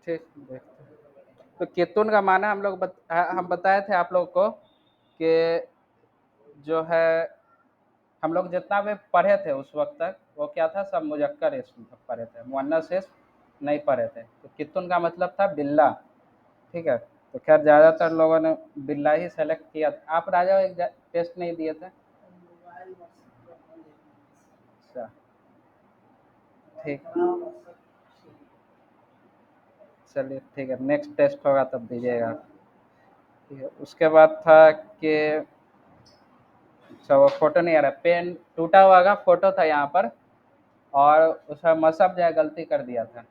ठीक, देखते हैं। तो केतुन का माना हम बताए थे आप लोग को कि जो है हम लोग जितना भी पढ़े थे उस वक़्त तक, वो क्या था, सब मुज़क्कर इसम तक पढ़े थे, मुअन्नस इसम नहीं पढ़े थे। तो कितुन का मतलब था बिल्ला, ठीक है? तो ख़ैर ज़्यादातर लोगों ने बिल्ला ही सेलेक्ट किया था। आप राजा एक टेस्ट नहीं दिए थे? अच्छा, ठीक। चलिए ठीक है, नेक्स्ट टेस्ट होगा तब दीजिएगा। ठीक है, उसके बाद था कि अच्छा वो फ़ोटो नहीं आ रहा है, पेन टूटा हुआ का फ़ोटो था यहाँ पर और उसमें मसहफ़ जो है गलती कर दिया था।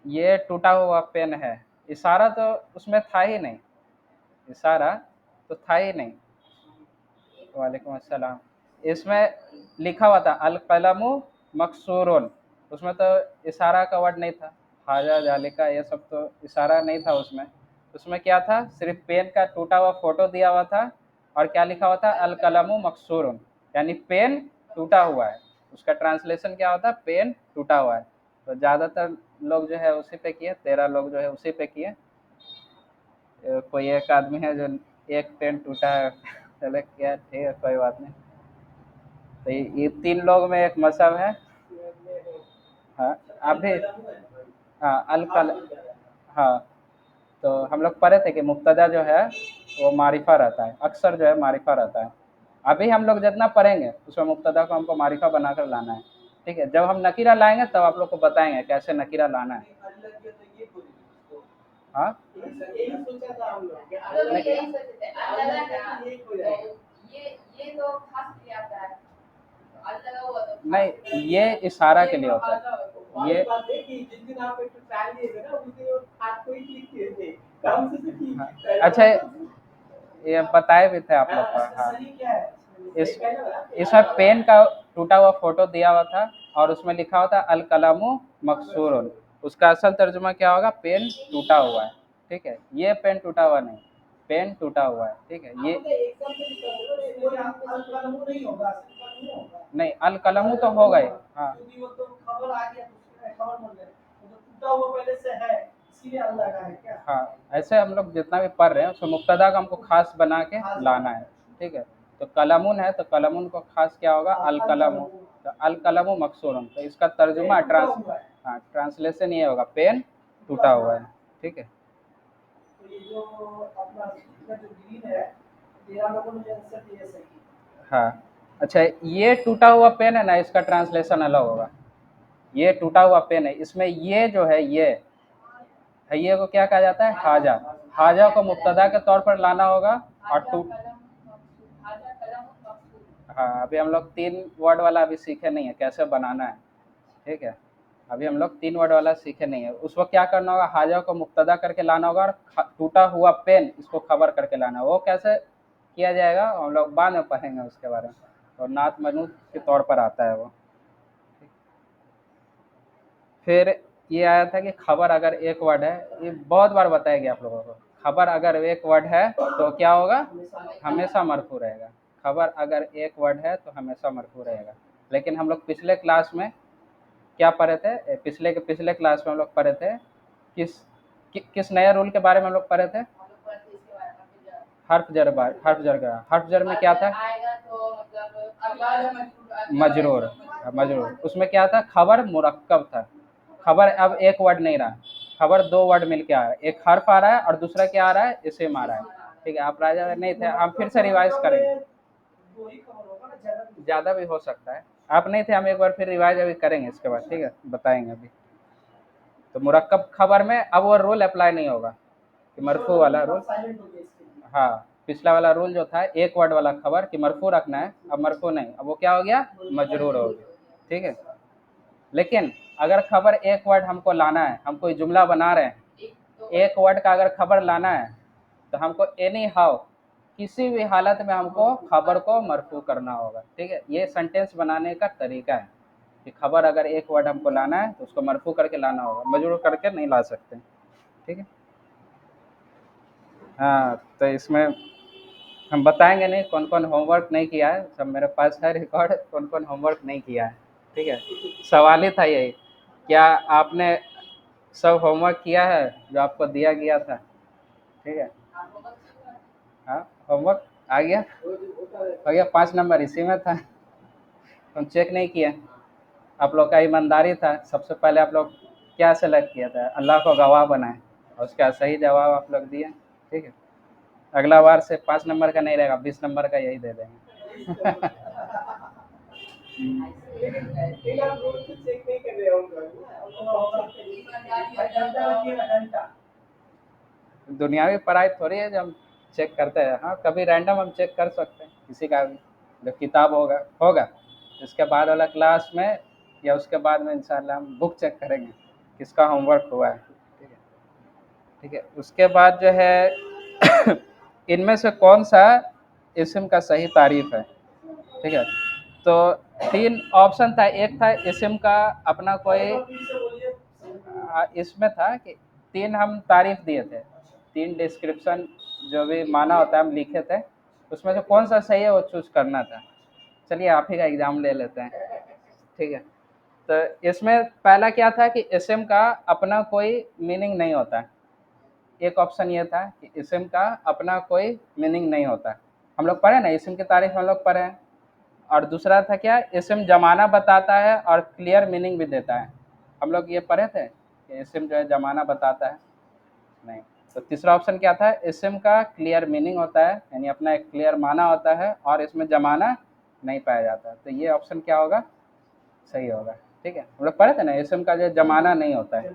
ये टूटा हुआ पेन है, इशारा तो उसमें था ही नहीं, इशारा तो था ही नहीं। वालेकुम अस्सलाम। इसमें लिखा हुआ था अल कलमु मकसूरुन, उसमें तो इशारा का वर्ड नहीं था, हाजा जालिका ये सब तो इशारा नहीं था उसमें। उसमें क्या था, सिर्फ पेन का टूटा हुआ फोटो दिया हुआ था और क्या लिखा हुआ था, अल कलमु मकसूरुन, यानी पेन टूटा हुआ है। उसका ट्रांसलेशन क्या होता है, पेन टूटा हुआ है। तो ज़्यादातर लोग जो है उसी पे किए, 13 लोग जो है उसी पे किए। कोई एक आदमी है जो एक पेन टूटा है चले किया, ठीक है कोई बात नहीं। तो ये 3 लोग में एक मसहब है। हाँ, आप भी। हाँ, अल कल हाँ, तो हम लोग पढ़े थे कि मुब्तदा जो है वो मारिफा रहता है, अक्सर जो है मारिफा रहता है। अभी हम लोग जितना पढ़ेंगे उसमें मुब्तदा को हमको मारिफा बनाकर लाना है, ठीक है? जब हम नकीरा लाएंगे तब आप लोग को बताएंगे कैसे नकीरा लाना है। हाँ, नहीं, ये इशारा के लिए होता है ये। हाँ, अच्छा ये बताए भी थे आप लोग को। हाँ, इस इसमें पेन का टूटा हुआ फोटो दिया हुआ था और उसमें लिखा हुआ था अल कलमु मकसूरुन। उसका असल तर्जुमा क्या होगा, पेन टूटा हुआ है, ठीक है? ये पेन टूटा हुआ नहीं, पेन टूटा हुआ है, ठीक है? ये नहीं, अल कलमु तो हो गए। हाँ, हाँ, ऐसे हम लोग जितना भी पढ़ रहे हैं उसमें मुब्तदा को हमको खास बना के लाना है, ठीक है? तो कलमुन है तो कलमुन को खास क्या होगा, अल कलमु। तो अल कलमु मकसूरुन, तो इसका तर्जुमा हाँ, ट्रांसलेशन ये होगा, पेन टूटा हुआ है, ठीक है? हाँ, अच्छा ये टूटा हुआ पेन है ना, इसका ट्रांसलेशन अलग होगा। ये टूटा हुआ पेन है, इसमें ये जो है ये हइये को क्या कहा जाता है, हाजा। हाजा को मुब्तदा के तौर पर लाना होगा और टूट हाँ, अभी हम लोग 3 वर्ड वाला अभी सीखे नहीं है कैसे बनाना है, ठीक है? अभी हम लोग 3 वर्ड वाला सीखे नहीं है। उस वक़्त क्या करना होगा, हाजा को मुब्तदा करके लाना होगा और टूटा हुआ पेन इसको खबर करके लाना होगा। वो कैसे किया जाएगा हम लोग बाद में पढ़ेंगे उसके बारे में। और नात मनूत के तौर पर आता है वो। फिर ये आया था कि खबर अगर एक वर्ड है, ये बहुत बार बताया गया आप लोगों को। खबर अगर एक वर्ड है तो क्या होगा, हमेशा मरफू रहेगा। खबर अगर एक वर्ड है तो हमेशा मरफू रहेगा। लेकिन हम लोग पिछले क्लास में क्या पढ़े थे, पिछले क्लास में हम लोग पढ़े थे किस नए रूल के बारे में हम लोग पढ़े थे, हर्फ जर का हर्फ जर में क्या था, मजरूर। मजरूर उसमें क्या था, खबर मुरक्कब था। खबर अब एक वर्ड नहीं रहा, खबर 2 वर्ड मिलके आ रहा है, एक हर्फ आ रहा है और दूसरा क्या आ रहा है, इस्म आ रहा है, ठीक है? आप राजा नहीं थे, हम फिर से रिवाइज करेंगे। ज़्यादा भी हो सकता है, आप नहीं थे, हम एक बार फिर रिवाइज अभी करेंगे इसके बाद, ठीक है? बताएंगे अभी। तो मुरक्कब खबर में अब वो रूल अप्लाई नहीं होगा कि मरफू वाला रूल। हाँ, पिछला वाला रूल जो था एक वर्ड वाला खबर कि मरफू रखना है, अब मरफू नहीं, अब वो क्या हो गया, मजरूर हो गया, ठीक है? लेकिन अगर खबर एक वर्ड हमको लाना है, हम कोई जुमला बना रहे हैं, एक वर्ड का अगर खबर लाना है तो हमको एनी हाउ किसी भी हालत में हमको खबर को मरफू करना होगा, ठीक है? ये सेंटेंस बनाने का तरीका है कि खबर अगर एक वर्ड हमको लाना है तो उसको मरफू करके लाना होगा, मजरूर करके नहीं ला सकते, ठीक है? हाँ, तो इसमें हम बताएंगे नहीं कौन कौन होमवर्क नहीं किया है, सब मेरे पास है रिकॉर्ड, कौन कौन होमवर्क नहीं किया है, ठीक है? सवाल ही था यही, क्या आपने सब होमवर्क किया है जो आपको दिया गया था? ठीक है। हाँ, होमवर्क आ गया? हो गया, 5 नंबर इसी में था। हम चेक नहीं किए। आप लोग का ईमानदारी था, सबसे पहले आप लोग क्या सेलेक्ट किया था? अल्लाह को गवाह बनाए, और उसका सही जवाब आप लोग दिए। ठीक है, अगला बार से 5 नंबर का नहीं रहेगा, 20 नंबर का यही दे देंगे। दुनियावी पढ़ाई थोड़ी है जो हम चेक करते हैं। हाँ, कभी रैंडम हम चेक कर सकते हैं किसी का भी, जो किताब होगा होगा इसके बाद वाला क्लास में, या उसके बाद में इंशाल्लाह हम बुक चेक करेंगे किसका होमवर्क हुआ है। ठीक है। ठीक है, उसके बाद जो है इनमें से कौन सा इस्म का सही तारीफ है? ठीक है, तो 3 ऑप्शन था। एक था इस्म का अपना कोई, इसमें था कि 3 हम तारीफ दिए थे, 3 डिस्क्रिप्शन जो भी माना होता है हम लिखे थे, उसमें से कौन सा सही है वो चूज करना था। चलिए आप ही का एग्जाम ले लेते हैं। ठीक है, तो इसमें पहला क्या था कि इस्म का अपना कोई मीनिंग नहीं होता है। एक ऑप्शन ये था कि इस्म का अपना कोई मीनिंग नहीं होता। हम लोग पढ़े ना, इस्म की तारीफ हम लोग पढ़े हैं। और दूसरा था क्या, इस्म जमाना बताता है और क्लियर मीनिंग भी देता है। हम लोग ये पढ़े थे कि इस्म जो है जमाना बताता है? नहीं। तो तीसरा ऑप्शन क्या था, इस्म का क्लियर मीनिंग होता है, यानी अपना एक क्लियर माना होता है और इसमें जमाना नहीं पाया जाता। तो ये ऑप्शन क्या होगा, सही होगा। ठीक है, हम लोग पढ़े थे ना, इस्म का जो जमाना नहीं होता है,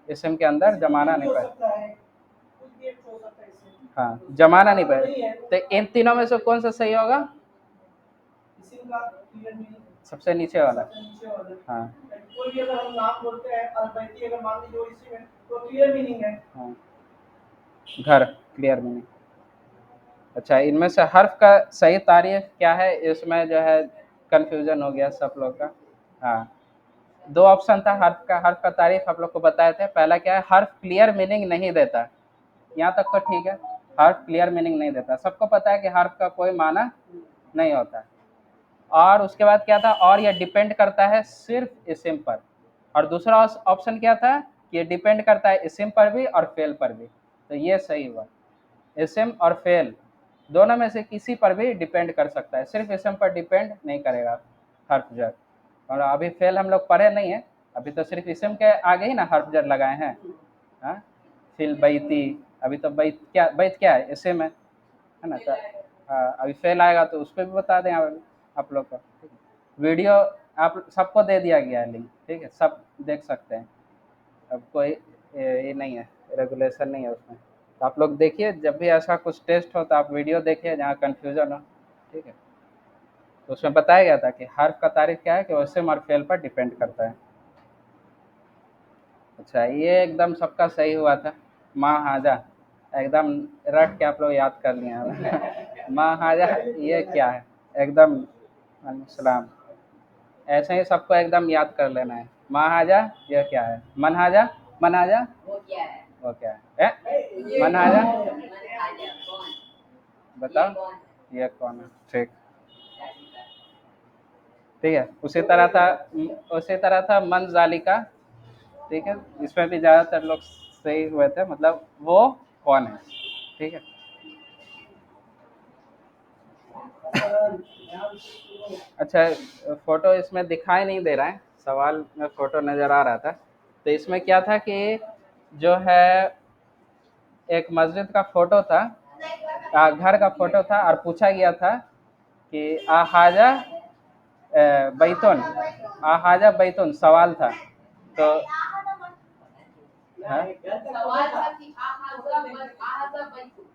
इस्म के अंदर जमाना नहीं पाया। हाँ, जमाना नहीं पाया। तो इन तीनों में से कौन सा सही होगा? सबसे नीचे वाला। हाँ, कोई भी अगर हम नाम बोलते हैं अल्बैती, अगर मान लीजिए वो इसी में तो क्लियर मीनिंग है। हाँ, घर क्लियर मीनिंग। अच्छा, इनमें से हर्फ का सही तारीफ क्या है? इसमें जो है कंफ्यूजन हो गया सब लोग का। हाँ, 2 ऑप्शन था हर्फ का तारीफ आप लोग को बताए थे। पहला क्या है, हर्फ क्लियर मीनिंग नहीं देता। यहाँ तक तो ठीक है, हर्फ क्लियर मीनिंग नहीं देता, सबको पता है कि हर्फ का कोई माना नहीं होता। और उसके बाद क्या था, और यह डिपेंड करता है सिर्फ इस्म पर। और दूसरा ऑप्शन क्या था कि ये डिपेंड करता है इस्म पर भी और फेल पर भी। तो ये सही हुआ, इस्म और फेल दोनों में से किसी पर भी डिपेंड कर सकता है, सिर्फ इस्म पर डिपेंड नहीं करेगा हर्फ जर। और अभी फेल हम लोग पढ़े नहीं है, अभी तो सिर्फ इस्म के आगे ही ना हर्फ जर लगाए हैं। हाँ, फिल बैती, अभी तो बैत क्या है, इस्म है ना। तो हाँ, अभी फेल आएगा तो उस पर भी बता दें आप लोग को। वीडियो आप सबको दे दिया गया है लिंक, ठीक है, सब देख सकते हैं। अब कोई ये नहीं है, रेगुलेशन नहीं है उसमें। तो आप लोग देखिए, जब भी ऐसा कुछ टेस्ट हो तो आप वीडियो देखिए जहाँ कन्फ्यूजन हो। ठीक है, तो उसमें बताया गया था कि हर्फ का तारीफ क्या है कि वैसे और फेल पर डिपेंड करता है। अच्छा, ये एकदम सबका सही हुआ था, माँ हाजा, एकदम रट के आप लोग याद कर लिए हैं। माँ हाजा ये क्या है, एकदम सलाम, ऐसे ही सबको एकदम याद कर लेना है। माँ हाजा ये क्या है, मन हाजा, मन हाजा वो क्या है? मन हाजा बताओ, ये कौन है? ठीक, ठीक है। उसी तरह था मन जालिका। ठीक है, इसमें भी ज़्यादातर लोग सही हुए थे, मतलब वो कौन है। ठीक है। अच्छा, फोटो इसमें दिखाई नहीं दे रहा है, सवाल में फोटो नज़र आ रहा था। तो इसमें क्या था कि जो है एक मस्जिद का फोटो था, घर का फोटो था, और पूछा गया था कि आहाजा बैतुन, आहाजा बैतुन सवाल था। तो हाँ,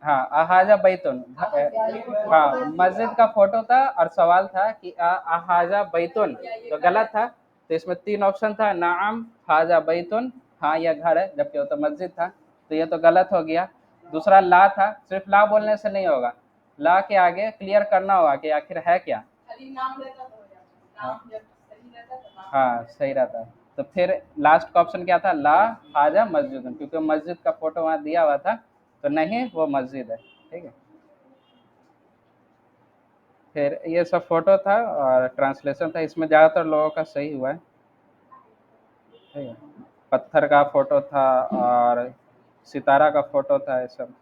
हाँ, आहाजा बैतुन, हाँ, मस्जिद का फोटो था और सवाल था कि आहाजा बैतुन, तो गलत था। तो इसमें 3 ऑप्शन था, नाम, हाजा बैतुन, हाँ यह घर है, जबकि वो तो मस्जिद था, तो ये तो गलत हो गया। दूसरा ला था, सिर्फ ला बोलने से नहीं होगा, ला के आगे क्लियर करना होगा कि आखिर है क्या। हाँ, हाँ सही रहता है। तो फिर लास्ट का ऑप्शन क्या था, ला हाजा मस्जिद, क्योंकि मस्जिद का फोटो वहाँ दिया हुआ था, तो नहीं वो मस्जिद है। ठीक है, फिर ये सब फोटो था और ट्रांसलेशन था, इसमें ज़्यादातर लोगों का सही हुआ है। ठीक है, पत्थर का फोटो था और सितारा का फोटो था, ये सब।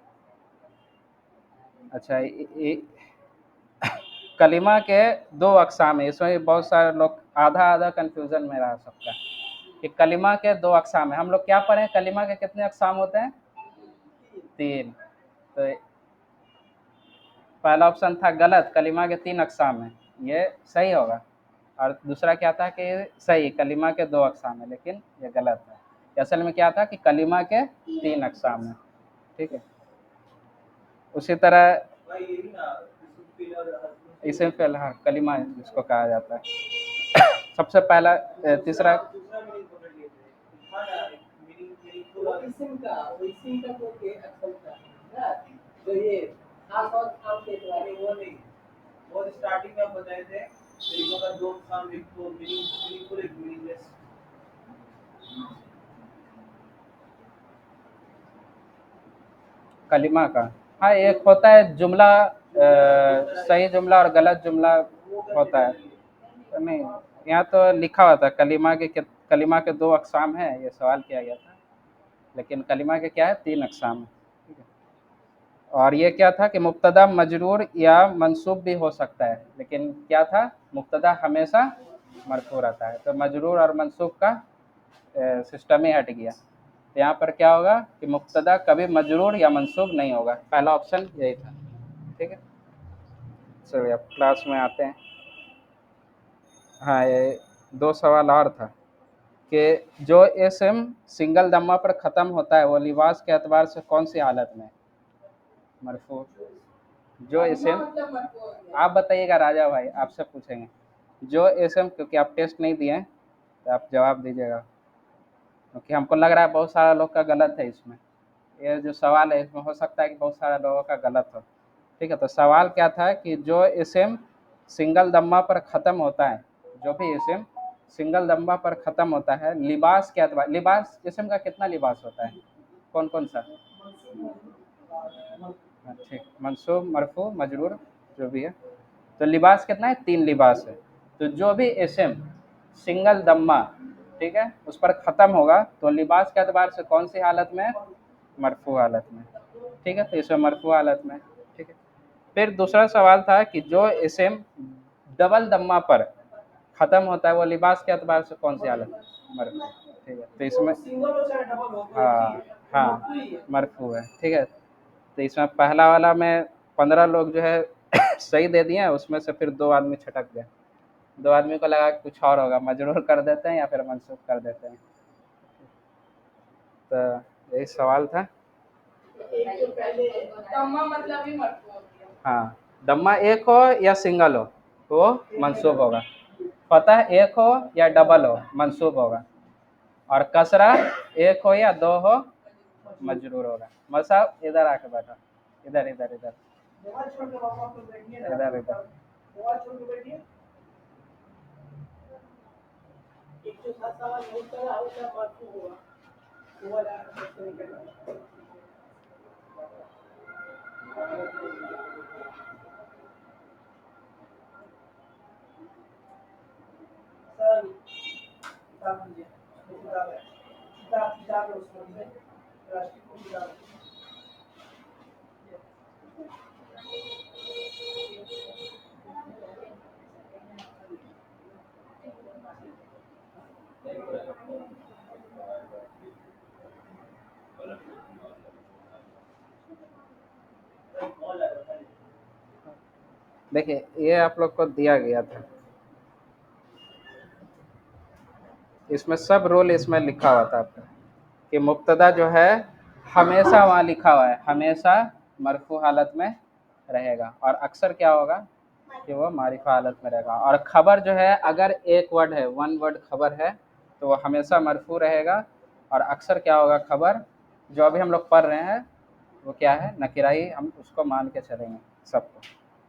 अच्छा, कलिमा के दो अक़साम है, इसमें भी बहुत सारे लोग आधा आधा कंफ्यूजन में रह सकता है कि कलिमा के दो अक़साम है। हम लोग क्या पढ़े, कलिमा के कितने अक़साम होते हैं? तीन। तो पहला ऑप्शन था गलत, कलिमा के तीन अक़साम है, ये सही होगा। और दूसरा क्या था कि सही, कलिमा के दो अक़साम है, लेकिन ये गलत है। असल में क्या था कि कलिमा के तीन अक़साम है। ठीक है। उसी तरह इसम फ़िल, हाँ, कलिमा जिसको कहा जाता है। सबसे पहला तीसरा कलिमा का, हाँ, एक होता है जुमला, सही जुमला और गलत जुमला होता है। तो नहीं, यहाँ तो लिखा हुआ था कलिमा के दो अक़साम हैं, ये सवाल किया गया था, लेकिन कलिमा के क्या है, तीन अक़साम है। ठीक है। और ये क्या था कि मुब्तदा मजरूर या मंसूब भी हो सकता है, लेकिन क्या था, मुब्तदा हमेशा मरफू रहता है, तो मजरूर और मंसूब का सिस्टम ही हट गया। तो यहाँ पर क्या होगा कि मुब्तदा कभी मजरूर या मंसूब नहीं होगा, पहला ऑप्शन यही था। ठीक है। चलिए अब क्लास में आते हैं। हाँ, ये दो सवाल और था कि जो इसम सिंगल दम्मा पर ख़त्म होता है वो लिबास के एतबार से कौन सी हालत में मरफू? जो इसम, आप बताइएगा राजा भाई, आपसे पूछेंगे। जो इसम, क्योंकि आप टेस्ट नहीं दिए हैं तो आप जवाब दीजिएगा, क्योंकि हमको लग रहा है बहुत सारा लोग का गलत है इसमें। ये जो सवाल है इसमें हो सकता है कि बहुत सारे लोगों का गलत हो। ठीक है। तो सवाल क्या था कि जो इसम सिंगल दम्मा पर ख़त्म होता है, जो भी इसम सिंगल दम्मा पर ख़त्म होता है, लिबास के एतबार, लिबास इसम का कितना लिबास होता है, कौन कौन सा? ठीक, मंसूब, मरफू, मजरूर, जो भी है। तो लिबास कितना है, तीन लिबास है। तो जो भी इसम सिंगल दम्मा, ठीक है, उस पर ख़त्म होगा तो लिबास के एतबार से कौन सी हालत में? मरफू हालत में। ठीक है, तो इसमें मरफू हालत में। ठीक है। फिर दूसरा सवाल था कि जो इसम डबल दम्मा पर ख़त्म होता है वो लिबास के एतबार से कौन सी हालत? मरफू। ठीक है, तो इसमें हाँ, हाँ, मरफू है। ठीक है। तो इसमें पहला वाला में 15 लोग जो है सही दे दिए हैं, उसमें से फिर दो आदमी छटक गए। दो आदमी को लगा कि कुछ और होगा, मजरूर कर देते हैं या फिर मंसूब कर देते हैं। तो यही सवाल था। हाँ, दम्मा एक हो या सिंगल हो वो मंसूब होगा, फतह एक हो या डबल हो मंसूब होगा, और कसरा एक हो या दो हो मजरूर होगा। मसा इधर आके बैठा, इधर इधर इधर इधर इधर। देखिए, ये आप लोग को दिया गया था, इसमें सब रोल इसमें लिखा हुआ था आपका कि मुब्तदा जो है हमेशा, वहाँ लिखा हुआ है हमेशा मरफू हालत में रहेगा, और अक्सर क्या होगा कि वो मारिफा हालत में रहेगा। और खबर जो है, अगर एक वर्ड है, वन वर्ड खबर है, तो वो हमेशा मरफू रहेगा। और अक्सर क्या होगा, खबर जो अभी हम लोग पढ़ रहे हैं वो क्या है, नकिरा ही, हम उसको मान के चलेंगे सबको।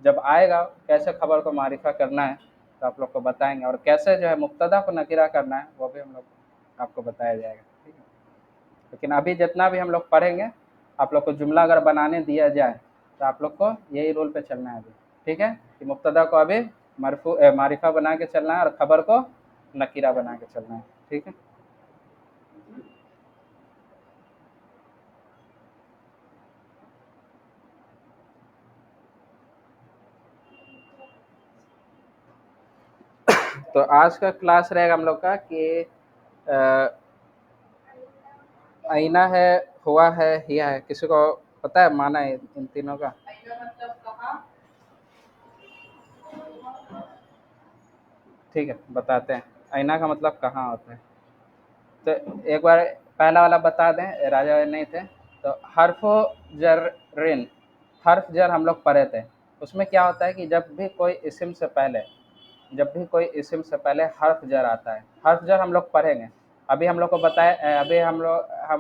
जब आएगा कैसे खबर को मारिफा करना है तो आप लोग को बताएंगे, और कैसे जो है मुब्तदा को नकिरा करना है वो भी हम लोग आपको बताया जाएगा। ठीक है। लेकिन अभी जितना भी हम लोग पढ़ेंगे, आप लोग को जुमला अगर बनाने दिया जाए तो आप लोग को यही रूल पे चलना है अभी। ठीक है, कि मुब्तदा को अभी मारिफा बना के चलना है और खबर को नकीरा बना के चलना है। ठीक है। तो आज का क्लास रहेगा हम लोग का कि अ, आईना है, हुआ है, हिया है, किसी को पता है माना है इन तीनों का? ठीक है, बताते हैं। आईना का मतलब कहाँ होता है। तो एक बार पहला वाला बता दें, राजा नहीं थे। तो हर्फ जर हर्फ जर हम लोग पढ़े थे। उसमें क्या होता है कि जब भी कोई इस्म से पहले हर्फ जर आता है, हर्फ जर हम लोग पढ़ेंगे। अभी हम लोग को बताए, अभी हम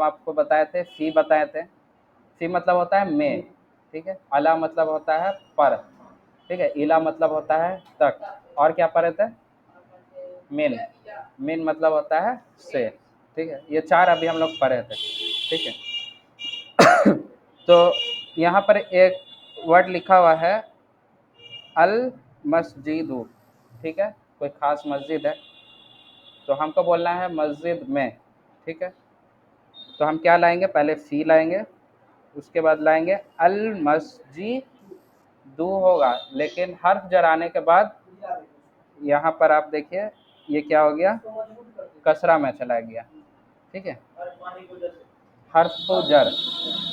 आपको बताए थे, फी बताए थे। फी मतलब होता है में, ठीक है। अला मतलब होता है पर, ठीक है। इला मतलब होता है तक। और क्या पढ़े थे? मिन। मिन मतलब होता है से, ठीक है। ये चार अभी हम लोग पढ़े थे, ठीक है। तो यहाँ पर एक वर्ड लिखा हुआ है अल मस्जिदु, ठीक है। कोई खास मस्जिद है, तो हमको बोलना है मस्जिद में, ठीक है। तो हम क्या लाएंगे? पहले फ़ी लाएंगे, उसके बाद लाएंगे अल मस्जिदु होगा, लेकिन हर्फ जर आने के बाद यहाँ पर आप देखिए ये क्या हो गया, कसरा में चला गया, ठीक है। हर्फ जर,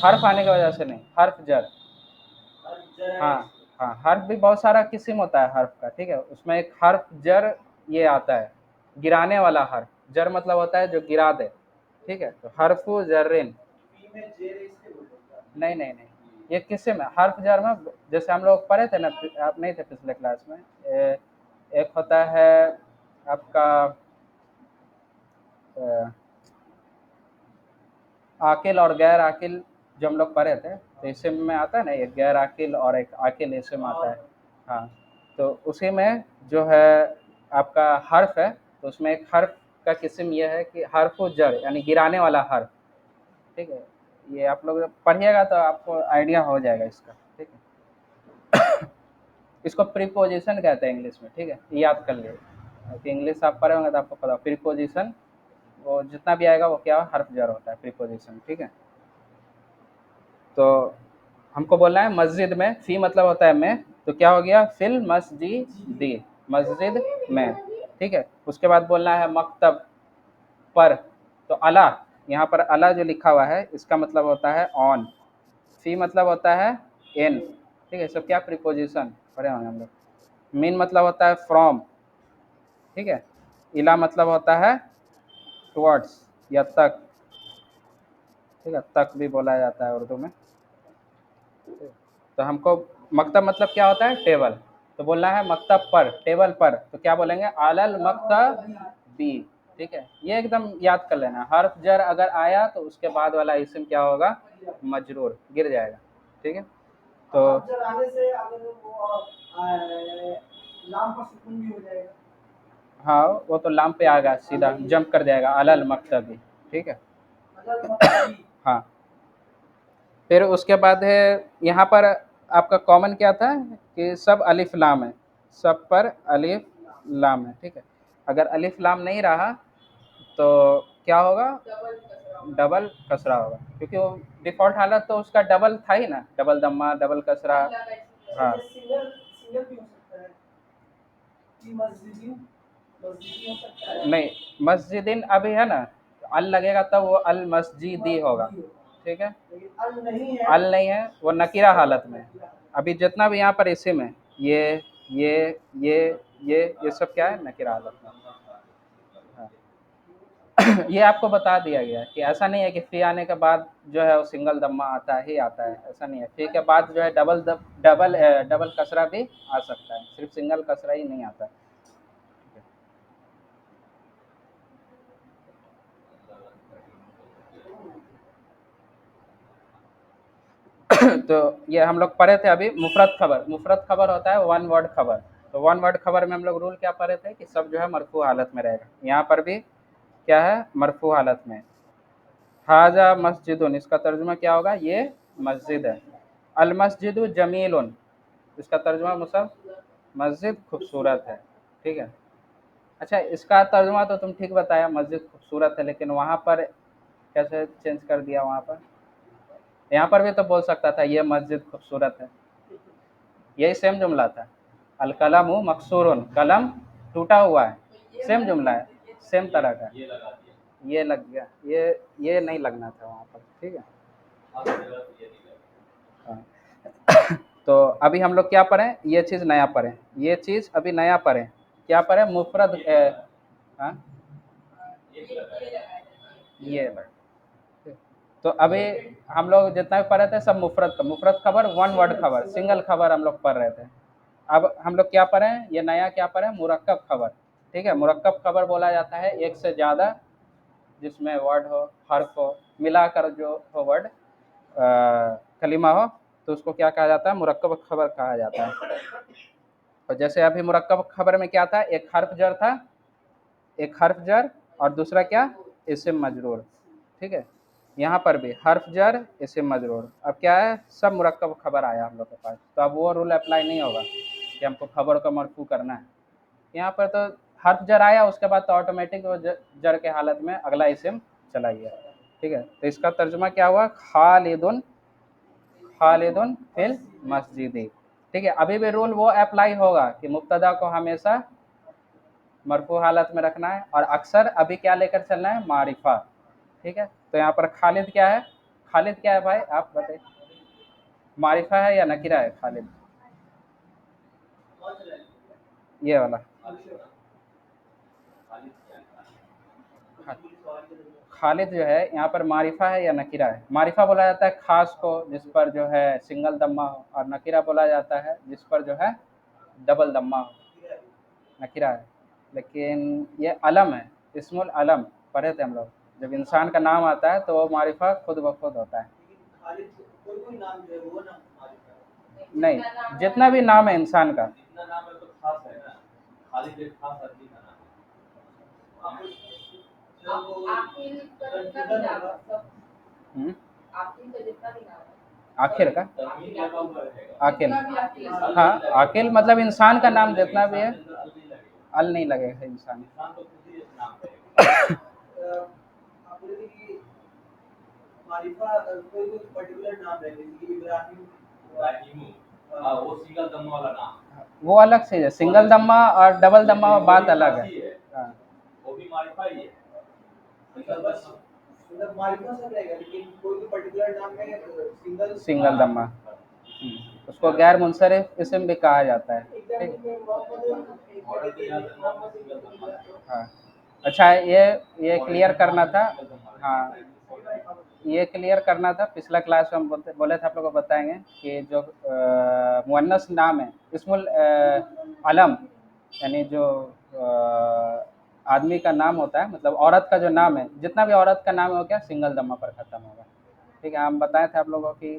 हर्फ आने की वजह से नहीं, हर्फ जर। हाँ, हाँ, हर्फ भी बहुत सारा किस्म होता है हर्फ का, ठीक है। उसमें एक हर्फ जर ये आता है, गिराने वाला हर्फ। जर मतलब होता है जो गिरा दे, ठीक है। तो हर्फ जर्रिन, नहीं नहीं नहीं, ये किस्म है हर्फ जर में। जैसे हम लोग पढ़े थे ना, आप नहीं थे पिछले क्लास में, एक होता है आपका अ, आकिल और गैर आकिल, जो हम लोग पढ़े थे। तो इसम में आता है ना, एक गैर आकिल और एक आकिल इसम आता है। हाँ, तो उसी में जो है आपका हर्फ है, तो उसमें एक हर्फ का किस्म यह है कि हर्फ जर, यानी गिराने वाला हर्फ, ठीक है। ये आप लोग जब पढ़िएगा तो आपको आइडिया हो जाएगा इसका, ठीक है। इसको प्रीपोजिशन कहते हैं इंग्लिश में, ठीक है। ये याद कर लिए कि इंग्लिश आप पढ़े होंगे तो आपको पता, प्रीपोजिशन वो जितना भी आएगा वो क्या हर्फ जर होता है, प्रीपोजिशन, ठीक है। तो हमको बोलना है मस्जिद में, फी मतलब होता है में, तो क्या हो गया फिल मस्जिदी, मस्जिद में, ठीक है। उसके बाद बोलना है मकतब पर। तो अला, यहाँ पर अला जो लिखा हुआ है इसका मतलब होता है ऑन। फी मतलब होता है इन, ठीक है। सब क्या प्रीपोजिशन पढ़े होंगे हम लोग। मीन मतलब होता है फ्रॉम, ठीक है। इला मतलब होता है टुवर्ड्स या तक, ठीक है। तक भी बोला जाता है उर्दू में। तो हमको मकतब मतलब क्या होता है? टेबल। तो बोलना है मकतब पर, टेबल पर। तो क्या बोलेंगे? अलल मकतब बी, ठीक है। ये एकदम याद कर लेना, हर्फ जर अगर आया तो उसके बाद वाला इसम क्या होगा? मजरूर, गिर जाएगा, ठीक है। तो हाँ, वो तो लाम पे आएगा, सीधा जंप कर जाएगा, अलल मकतबी, ठीक है। हाँ, फिर उसके बाद है यहाँ पर आपका कॉमन क्या था कि सब अलिफ लाम है, सब पर अलिफ लाम है, ठीक है। अगर अलिफ लाम नहीं रहा तो क्या होगा? डबल कसरा होगा, क्योंकि वो डिफ़ॉल्ट हालत तो उसका डबल था ही ना, डबल दम्मा, डबल कसरा। हाँ, नहीं, मस्जिदिन अभी है ना, अल लगेगा तब वो अल मस्जिदी होगा, ठीक है। अल नहीं है, वो नकीरा हालत में है। अभी जितना भी यहाँ पर इसिम है, ये ये ये सब क्या है? नकीरा हालत में। हाँ। ये आपको बता दिया गया है कि ऐसा नहीं है कि फ़ी आने के बाद जो है वो सिंगल दम्मा आता ही आता है, ऐसा नहीं है। फ़ी के बाद जो है डबल कसरा भी आ सकता है, सिर्फ सिंगल कसरा ही नहीं आता है। तो ये हम लोग पढ़े थे अभी मुफरत खबर। मुफरत खबर होता है वन वर्ड खबर। तो वन वर्ड खबर में हम लोग रूल क्या पढ़े थे कि सब जो है मरफू हालत में रहेगा। यहाँ पर भी क्या है? मरफू हालत में। हाजा मस्जिदुन, इसका तर्जुमा क्या होगा? ये मस्जिद है। अल मस्जिदु जमीलुन, इसका तर्जुमा मुसब मस्जिद खूबसूरत है, ठीक है। अच्छा, इसका तर्जुमा तो तुम ठीक बताया, मस्जिद खूबसूरत है, लेकिन वहाँ पर कैसे चेंज कर दिया वहाँ पर? यहाँ पर भी तो बोल सकता था ये मस्जिद खूबसूरत है, यही सेम जुमला था। अल कलमु मकसूरुन, कलम टूटा हुआ है, सेम जुमला है, सेम तरह का। ये लग गया, ये नहीं लगना था वहाँ पर, ठीक है। हाँ। तो अभी हम लोग क्या पढ़ें, ये चीज़ नया पढ़ें, ये चीज़ अभी नया पढ़ें। क्या पढ़ें? मुफरद। हाँ, ये लग। तो अभी हम लोग जितना भी पढ़ रहे थे सब मुफरत खबर, वन वर्ड खबर, सिंगल खबर हम लोग पढ़ रहे थे। अब हम लोग क्या पढ़ें, ये नया क्या पढ़ें, मुरक्कब खबर। ठीक है, मुरक्कब खबर बोला जाता है एक से ज़्यादा जिसमें वर्ड हो, हर्फ हो, मिलाकर जो हो वर्ड, कलिमा हो, तो उसको क्या कहा जाता है, मुरक्कब खबर कहा जाता है। और जैसे अभी मुरक्कब खबर में क्या था, एक हर्फ जर था, एक हर्फ जर और दूसरा क्या, इस्म मजरूर। ठीक है, यहाँ पर भी हर्फ जर इस्म मजरूर। अब क्या है, सब मुरक्कब खबर आया हम लोग के पास, तो अब वो रूल अप्लाई नहीं होगा कि हमको खबर को मरफू करना है। यहाँ पर तो हर्फ जर आया, उसके बाद तो ऑटोमेटिक वो जर के हालत में अगला इस्म चला गया। ठीक है, तो इसका तर्जुमा क्या हुआ, खालिदुन, खालिदुन फिल मस्जिदी। ठीक है, अभी भी रूल वो अप्लाई होगा कि मुब्तदा को हमेशा मरफू हालत में रखना है, और अक्सर अभी क्या लेकर चलना है, मारिफा। ठीक है, तो यहाँ पर खालिद क्या है, खालिद क्या है भाई आप बताइए, मारिफा है या नकीरा है खालिद? ये वाला खालिद जो है यहाँ पर मारिफा है या नकीरा है? मारिफा बोला जाता है खास को जिस पर जो है सिंगल दम्मा हो, और नकीरा बोला जाता है जिस पर जो है डबल दम्मा हो, नकीरा है। लेकिन ये अलम है, इस्मुल अलम पढ़े थे हम लोग, जब इंसान का नाम आता है तो वो मारिफा खुद ब खुद होता है। नहीं, जितना भी नाम है इंसान का, हम्म, आखिर का, आकिल, हाँ, आकिल मतलब इंसान का नाम जितना भी है, अल नहीं लगेगा इंसान। वो अलग चीज है, सिंगल दम्मा और डबल दम्मा बात अलग है। हाँ, सिंगल दम्मा, उसको गैर मुनसरिफ इसम भी कहा जाता है। ठीक है, हाँ। अच्छा, ये क्लियर करना था। हाँ, ये क्लियर करना था, पिछला क्लास में हम बोले थे आप लोगों को बताएंगे कि जो मुअन्नस नाम है, इसमुल अलम, यानी जो आदमी का नाम होता है, मतलब औरत का जो नाम है, जितना भी औरत का नाम है वो क्या, सिंगल दम्मा पर खत्म होगा। ठीक है, हम बताए थे आप लोगों की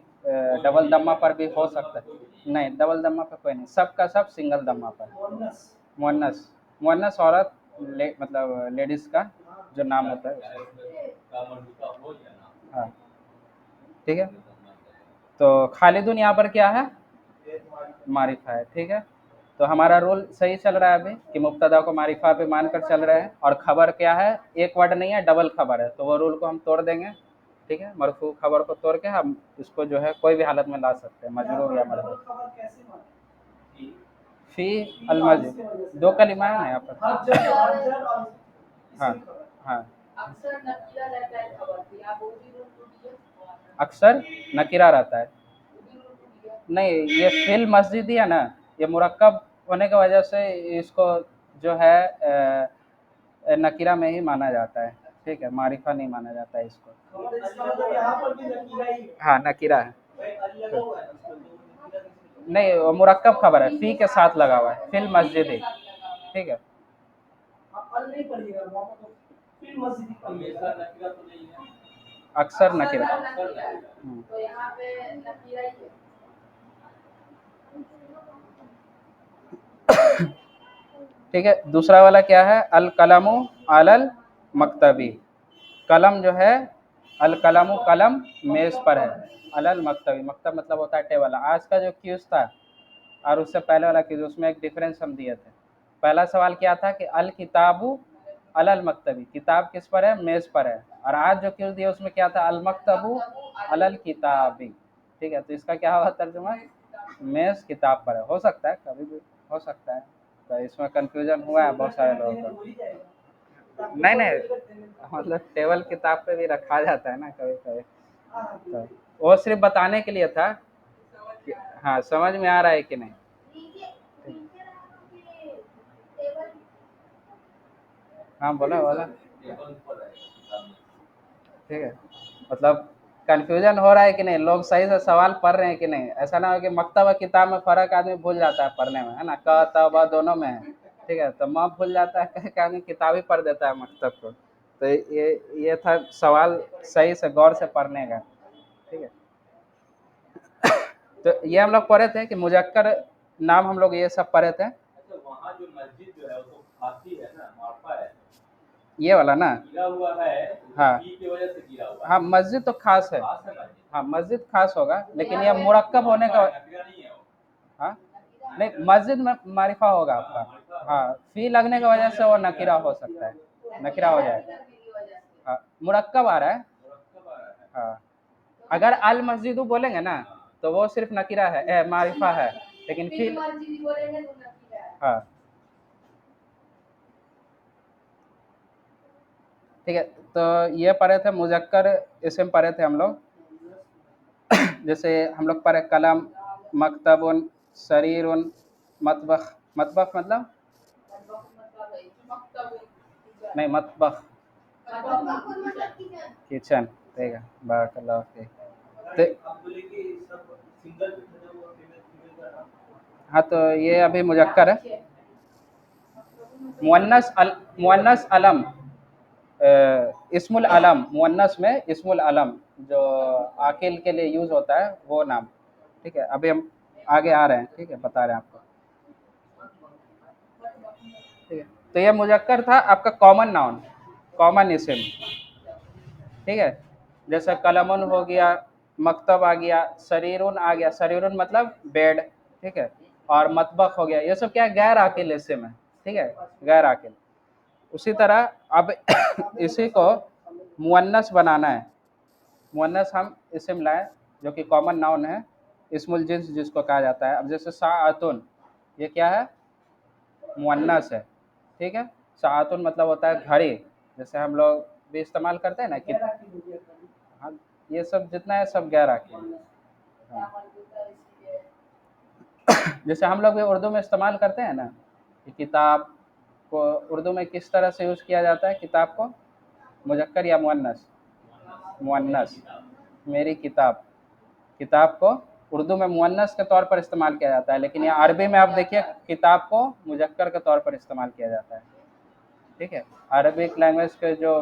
डबल दम्मा पर भी हो सकता है, नहीं डबल दम्मा पर कोई नहीं, सब का सब सिंगल दम्मा पर। मुअन्नस, मुअन्नस औरत, मतलब लेडीज का जो नाम होता है हाँ। ठीक है, तो खालिदुन यहाँ पर क्या है, मारिफा है। ठीक है, तो हमारा रूल सही चल रहा है अभी कि मुब्तदा को मारिफा पे मानकर चल रहे हैं, और खबर क्या है, एक वर्ड नहीं है, डबल खबर है, तो वो रूल को हम तोड़ देंगे। ठीक है, मरफू खबर को तोड़ के हम इसको जो है कोई भी हालत में ला सकते हैं, मजरूर या मरफू। फी अल मस्जिद, दो कलिमा है ना यहाँ पर। हाँ, हाँ, अक्सर नकीरा रहता है। नहीं, ये फिल मस्जिद ही है ना, ये मुरक्कब होने की वजह से इसको जो है नकीरा में ही माना जाता है। ठीक है, मारिफा नहीं माना जाता है इसको। हाँ, नकीरा है। नहीं, वो मुरक्कब खबर है, फी के साथ लगा हुआ है, फिल मस्जिद ही। ठीक है, अक्सर नकीरा। ठीक है, दूसरा वाला क्या है, अल कलमु अलल मकतबी। कलम जो है, अल कलमु कलम मेज पर है, अलल मकतबी, मकतब मतलब होता है टेबल। आज का जो क्यूज था और उससे पहले वाला क्यूज, उसमें एक डिफरेंस हम दिए थे। पहला सवाल क्या था कि अल किताबु अलल मकतबी, किताब किस पर है, मेज पर है। और आज जो क्यूज दिया उसमें क्या था, अल मकतबू अलल किताबी। ठीक है, तो इसका क्या होगा तर्जुमा, मेज किताब पर है। हो सकता है, कभी भी हो सकता है, तो इसमें कंफ्यूजन हुआ है बहुत सारे लोगों को। नहीं नहीं, मतलब टेबल किताब पे भी रखा जाता है ना कभी कभी, तो वो सिर्फ बताने के लिए था कि हाँ समझ में आ रहा है कि नहीं। हाँ बोला बोला, ठीक है, मतलब कंफ्यूजन हो रहा है कि नहीं, लोग सही से सवाल पढ़ रहे हैं कि नहीं। ऐसा ना हो कि मकतब और किताब में फ़र्क आदमी भूल जाता है पढ़ने में, है ना, क त ब दोनों में है। ठीक है, तो माँ भूल जाता है, कहीं आदमी किताब ही पढ़ देता है मकतब को। तो ये था सवाल सही से गौर से पढ़ने का। ठीक है, तो ये हम लोग पढ़े थे कि मुजक्कर नाम, हम लोग ये सब पढ़े थे। वहाँ जो मस्जिद जो है वो तो खासी है ना, मारफा है, ये वाला ना, गिरा हुआ है, हाँ की वजह से गिरा हुआ है। हाँ मस्जिद तो खास है, हाँ मस्जिद खास होगा, लेकिन यह मुरक्कब होने का, हाँ नहीं मस्जिद में मारिफा होगा आपका, हाँ फी लगने की वजह से वो नकीरा हो सकता है, नकीरा हो जाएगा। हाँ मुरक्कब आ रहा है, हाँ अगर अल मस्जिद बोलेंगे ना तो वो सिर्फ नकीरा है, मारिफा है, लेकिन फिर हाँ ठीक है। तो ये पढ़े थे मुजक्कर इसम पढ़े थे हम लोग। जैसे हम लोग पढ़े कलम, मकतबुन, शरीरुन, मतबख। मतबख मतलब नहीं, मतबख किचन, ठीक है, बारकल्लाह फीक। हाँ तो ये अभी मुजक्कर है। मुअन्नस अलम, इस्मुल अलम, मुअन्नस में इस्मुल अलम जो आकिल के लिए यूज होता है वो नाम। ठीक है, अभी हम आगे आ रहे हैं, ठीक है, बता रहे हैं आपको। ठीक है, तो ये मुजक्कर था आपका कॉमन नाउन, कॉमन इस्म। ठीक है, जैसे कलमुन हो गया, मकतब आ गया, शरीरुन आ गया, शरीरुन मतलब बेड, ठीक है, और मतबख हो गया, ये सब क्या है, गैर आकिल इस्म है। ठीक है, गैर आकिल। उसी तरह अब इसी को मुअन्नस बनाना है। मुअन्नस हम इस्म लाए जो कि कॉमन नाउन है, इस्मुल जिन्स जिसको कहा जाता है। अब जैसे साअतुन, ये क्या है, मुअन्नस है। ठीक है, साअतुन मतलब होता है घड़ी, जैसे हम लोग भी इस्तेमाल करते हैं ना कि हाँ, ये सब जितना है सब गैर आकिल। हाँ। जैसे हम लोग भी उर्दू में इस्तेमाल करते हैं ना कि किताब को उर्दू में किस तरह से यूज़ किया जाता है, किताब को मुजक्कर या मुअन्नस, मुअन्नस, मेरी किताब, किताब को उर्दू में मुअन्नस के तौर पर इस्तेमाल किया जाता है, लेकिन यहाँ अरबी में आप देखिए किताब को मुजक्कर के तौर पर इस्तेमाल किया जाता है। ठीक है, अरबिक लैंग्वेज के जो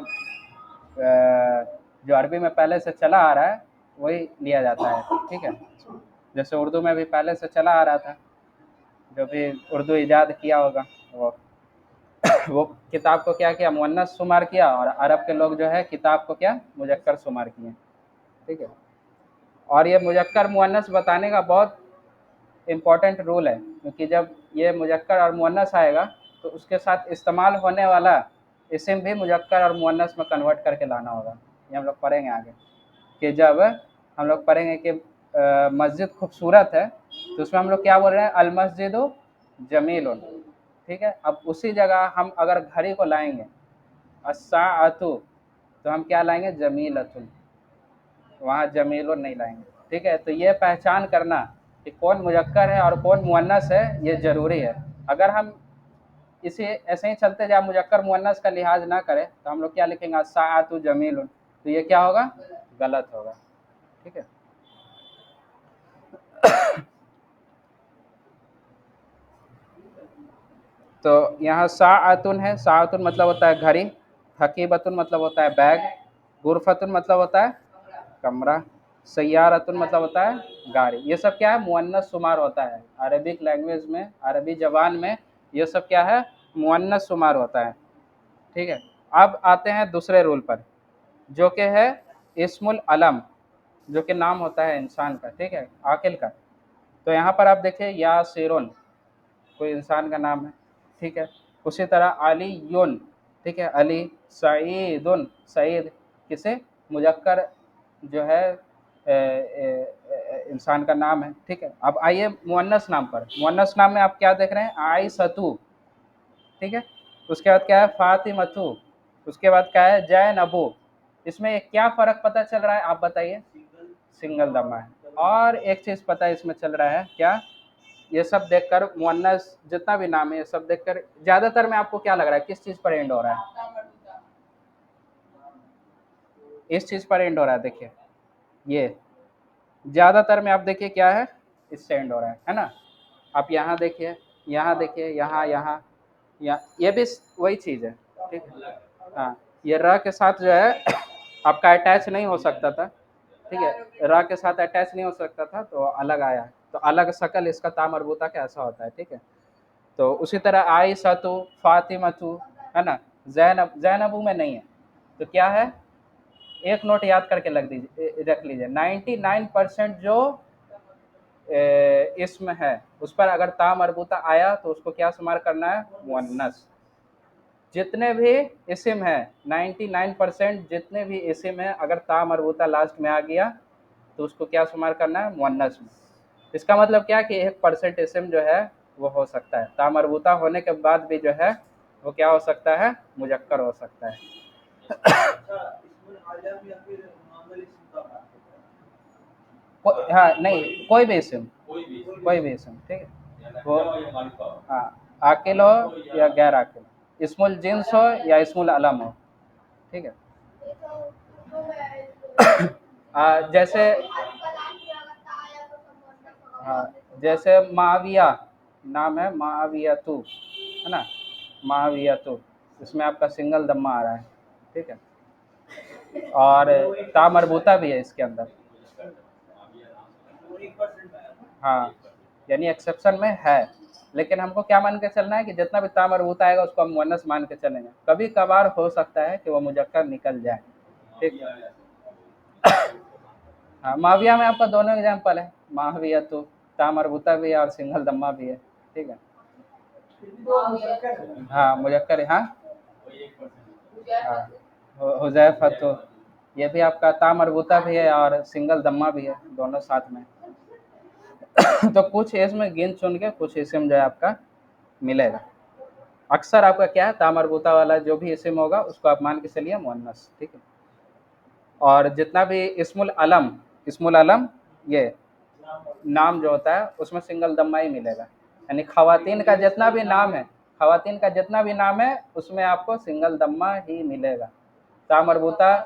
अरबी में पहले से चला आ रहा है वही लिया जाता है। ठीक है, जैसे उर्दू में भी पहले से चला आ रहा था, जो भी उर्दू ईजाद किया होगा वो किताब को क्या किया, मुअन्नस शुमार किया, और अरब के लोग जो है किताब को क्या, मुजक्कर शुमार किए। ठीक है, और ये मुजक्कर मुअन्नस बताने का बहुत इम्पोर्टेंट रूल है, क्योंकि जब ये मुजक्कर और मुअन्नस आएगा तो उसके साथ इस्तेमाल होने वाला इस्म भी मुजक्कर और मुअन्नस में कन्वर्ट करके लाना होगा। ये हम लोग पढ़ेंगे आगे, कि जब हम लोग पढ़ेंगे कि मस्जिद खूबसूरत है तो उसमें हम लोग क्या बोल रहे हैं, अल मस्जिद जमील। ठीक है, अब उसी जगह हम अगर घड़ी को लाएंगे अस्साअतु, तो हम क्या लाएंगे, जमीलतुन, वहाँ जमीलुन नहीं लाएंगे। ठीक है, तो ये पहचान करना कि कौन मुजक्कर है और कौन मुअन्नस है ये ज़रूरी है। अगर हम इसे ऐसे ही चलते जाए, मुजक्कर मुअन्नस का लिहाज ना करें, तो हम लोग क्या लिखेंगे, अस्साअतु जमीलुन, तो ये क्या होगा, गलत होगा। ठीक है, तो यहाँ साअतुन है, साअतुन मतलब होता है घड़ी, हकीबतुन मतलब होता है बैग, गुरफतुन मतलब होता है कमरा, सय्यारतुन मतलब होता है गाड़ी। ये सब क्या है, मुअन्नस शुमार होता है अरबिक लैंग्वेज में, अरबी जबान में ये सब क्या है, मुअन्नस शुमार होता है। ठीक है, अब आते हैं दूसरे रूल पर, जो कि है इस्मुल अलम, जो कि नाम होता है इंसान का, ठीक है, आकिल का। तो यहाँ पर आप देखिए यासिरुन, कोई इंसान का नाम है। ठीक है, उसी तरह अलीयुन, ठीक है, अली, सईदुन, सईद किसे, मुजक्कर जो है इंसान का नाम है। ठीक है, अब आइए मुअन्नस नाम पर। मुअन्नस नाम में आप क्या देख रहे हैं, आइसतु। ठीक है, उसके बाद क्या है, फातिमतु। उसके बाद क्या है, जैनबु। इसमें क्या फर्क पता चल रहा है, आप बताइए। सिंगल दमा है। और एक चीज पता है इसमें चल रहा है क्या, ये सब देखकर मुअन्नस जितना भी नाम है ये सब देखकर ज्यादातर में आपको क्या लग रहा है, किस चीज पर एंड हो रहा है, इस चीज पर एंड हो रहा है। देखिए ये ज्यादातर में आप देखिए क्या है, इससे एंड हो रहा है ना। आप यहाँ देखिए, यहाँ देखिए, यहाँ यहाँ यहाँ, ये भी वही चीज है। ठीक है, हाँ, ये र के साथ जो है आपका अटैच नहीं हो सकता था। ठीक है, र के साथ अटैच नहीं हो सकता था तो अलग आया है। तो अलग शकल इसका तामरबूता का ऐसा होता है। ठीक है, तो उसी तरह आइशतु, फातिमतु, है ना। जैनब, जैनबू में नहीं है। तो क्या है, एक नोट याद करके रख लीजिए, 99% जो इसम है उस पर अगर ता मरबूता आया तो उसको क्या शुमार करना है, मुअन्नस। जितने भी इस्म है, 99% जितने भी इस्म है अगर ता मरबूता लास्ट में आ गया तो उसको क्या शुमार करना है, मुअन्नस में। इसका मतलब क्या कि 1% इस्म जो है वो हो सकता है, ता मरबूता होने के बाद भी जो है वो क्या हो सकता है, मुजक्कर हो सकता है। हाँ नहीं, कोई भी इस्म, कोई भी इस्म। ठीक है, वो हाँ, आकिल हो या गैर आकिल, इस्मुल जिन्स हो या इस्मुल अलम हो। ठीक है, जैसे हाँ, जैसे माविया नाम है, माविया तू, है ना, माविया तू, इसमें आपका सिंगल दम्मा आ रहा है। ठीक है, और ता मरबूता भी है इसके अंदर। हाँ, यानी एक्सेप्शन में है, लेकिन हमको क्या मान के चलना है कि जितना भी ता मरबूता आएगा उसको हम मुअन्नस मान के चलेंगे। कभी कभार हो सकता है कि वो मुजक्कर निकल जाए। ठीक, हाँ, माविया में आपका दोनों एग्जाम्पल है, माविया तो ता मरबूता भी है और सिंगल दम्मा भी है। ठीक है, हाँ मुजक्कर है, हाँ। हाँ, हुजैफा तो ये भी आपका ता मरबूता भी है और सिंगल दम्मा भी है, दोनों साथ में। तो कुछ इसमें गिन चुन के कुछ इसम जो है आपका मिलेगा। अक्सर आपका क्या है, ता मरबूता वाला जो भी इसम होगा उसको आप मान के चलिए मुअन्नस। ठीक है, और जितना भी इस्मुल अलम, इस्मुल अलम ये नाम जो होता है उसमें सिंगल दम्मा ही मिलेगा। यानी खवातीन का जितना भी नाम है, खवातीन का जितना भी नाम है उसमें आपको सिंगल दम्मा ही मिलेगा। तामरबूता,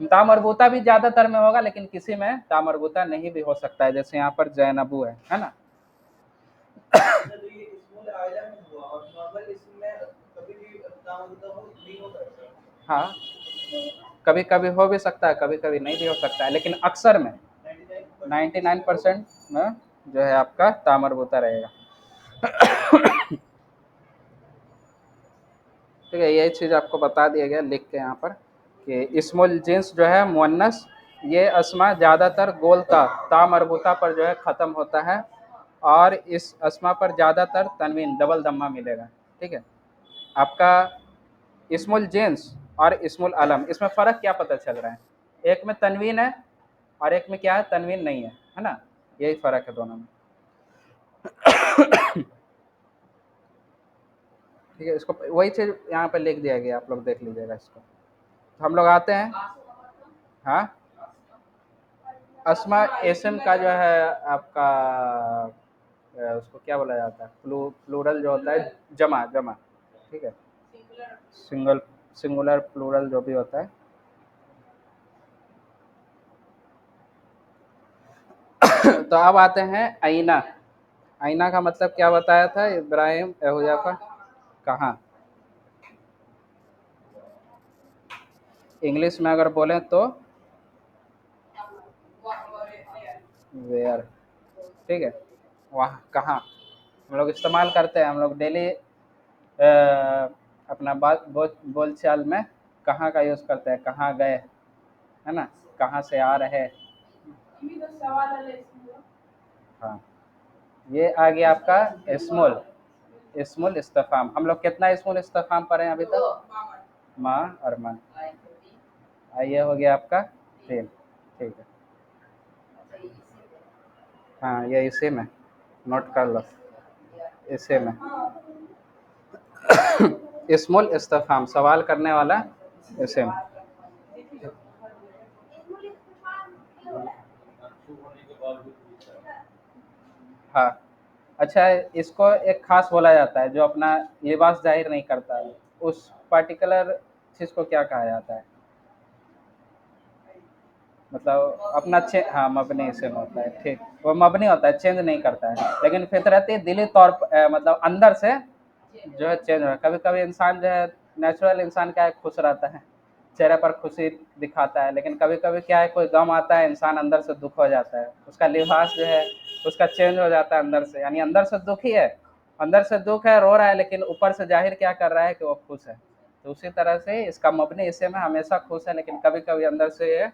तामरबूता भी ज्यादातर में होगा लेकिन किसी में तामरबूता नहीं भी हो सकता है, जैसे यहाँ पर जैनबू है ना। हाँ, कभी कभी हो भी सकता है, कभी कभी नहीं भी हो सकता है, लेकिन अक्सर में 99% में जो है आपका तामरबूता रहेगा। ठीक है, यही चीज़ आपको बता दिया गया लिख के यहाँ पर कि इस्मुल जिन्स जो है मुअन्नस, ये अस्मा ज़्यादातर गोलता ता मरबूता पर जो है ख़त्म होता है, और इस अस्मा पर ज़्यादातर तनवीन डबल दम्मा मिलेगा। ठीक है, आपका इस्मुल जिन्स और इस्मुल अलम, इसमें फ़र्क क्या पता चल रहा है, एक में तनवीन है और एक में क्या है, तनवीन नहीं है ना, यही फ़र्क है दोनों में। ठीक है, इसको वही चीज़ यहाँ पे लिख दिया गया, आप लोग देख लीजिएगा इसको। तो हम लोग आते हैं, हाँ, अस्मा एसम का जो है आपका उसको क्या बोला जाता है, प्लूरल जो होता है, जमा जमा। ठीक है, सिंगल, सिंगुलर प्लूरल जो भी होता है। तो अब आते हैं आईना। आईना का मतलब क्या बताया था इब्राहिम हुजैफा, कहाँ, इंग्लिश में अगर बोलें तो वेयर। ठीक है, वहाँ कहाँ हम लोग इस्तेमाल करते हैं, हम लोग डेली अपना बात बोल चाल में कहाँ का यूज़ करते हैं, कहाँ गए, है ना, कहाँ से आ रहे। हाँ, ये आ गया आपका इस्मुल, इस्मुल इस्तफाम। हम लोग कितना इस्मुल इस्तफाम पढ़े हैं अभी तक, माँ और मन। ये हो गया आपका 3। ठीक है। हाँ, ये इसी में नोट कर लो, इसी में स्मॉल इस्तफाम, सवाल करने वाला इसी में। हाँ, अच्छा, इसको एक खास बोला जाता है जो अपना लिबास जाहिर नहीं करता है, उस पर्टिकुलर चीज़ को क्या कहा जाता है? मतलब अपना हाँ, मबनी से होता है, ठीक। वो मबनी होता है, चेंज नहीं करता है, लेकिन फितरती दिली तौर पर मतलब अंदर से जो है चेंज हो। कभी कभी इंसान जो है, नेचुरल इंसान क्या है, खुश रहता है, चेहरे पर खुशी दिखाता है, लेकिन कभी कभी क्या है, कोई गम आता है, इंसान अंदर से दुख हो जाता है, उसका लिबास जो है उसका चेंज हो जाता है अंदर से, यानी अंदर से दुखी है, अंदर से दुख है, रो रहा है, लेकिन ऊपर से जाहिर क्या कर रहा है कि वो खुश है। तो उसी तरह से इसका मबनी इसे में हमेशा खुश है, लेकिन कभी कभी अंदर से ये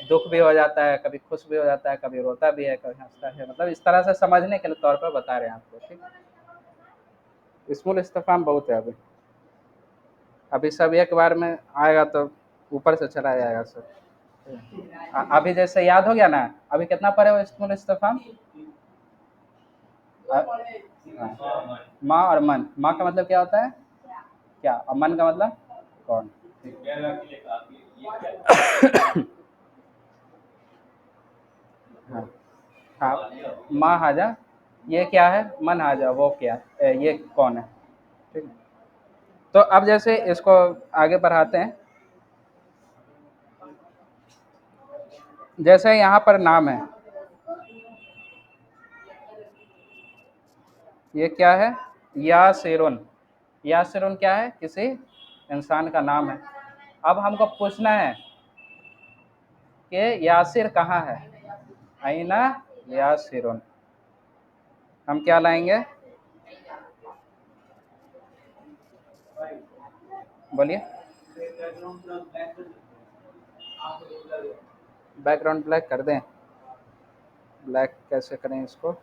दुख भी हो जाता है, कभी खुश भी हो जाता है, कभी रोता भी है, कभी हंसता है, मतलब इस तरह से समझने के लिए तौर पर बता रहे हैं आपको, ठीक। इस्मुल इस्तिफ़ाम बहुत है अभी, अभी सब एक बार में आएगा तो ऊपर से चला जाएगा सब। अभी जैसे याद हो गया ना, अभी कितना पढ़े हो इस्मुल इस्तिफ़ाम? हाँ, माँ और मन। माँ का मतलब क्या होता है, क्या, और मन का मतलब कौन? हाँ हाँ, माँ हाजा, ये क्या है, मन हाजा, वो क्या, ये कौन है, ठीक है। तो अब जैसे इसको आगे बढ़ाते हैं, जैसे यहाँ पर नाम है, ये क्या है, यासिरुन। यासिरुन क्या है, किसी इंसान का नाम है। अब हमको पूछना है कि यासिर कहाँ है, आइना यासिरुन। हम क्या लाएंगे, बोलिए। बैकग्राउंड ब्लैक कर दें? ब्लैक कैसे करें इसको?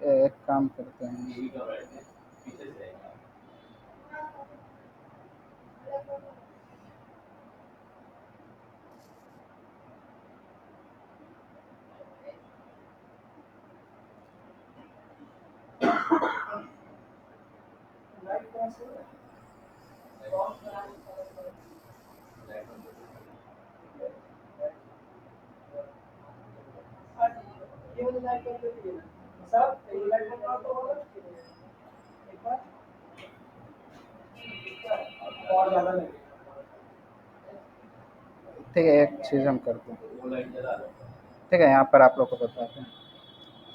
एक काम करते हैं, ठीक है, एक चीज़ हम करते हैं, ठीक है, यहाँ पर आप लोग को बताते हैं।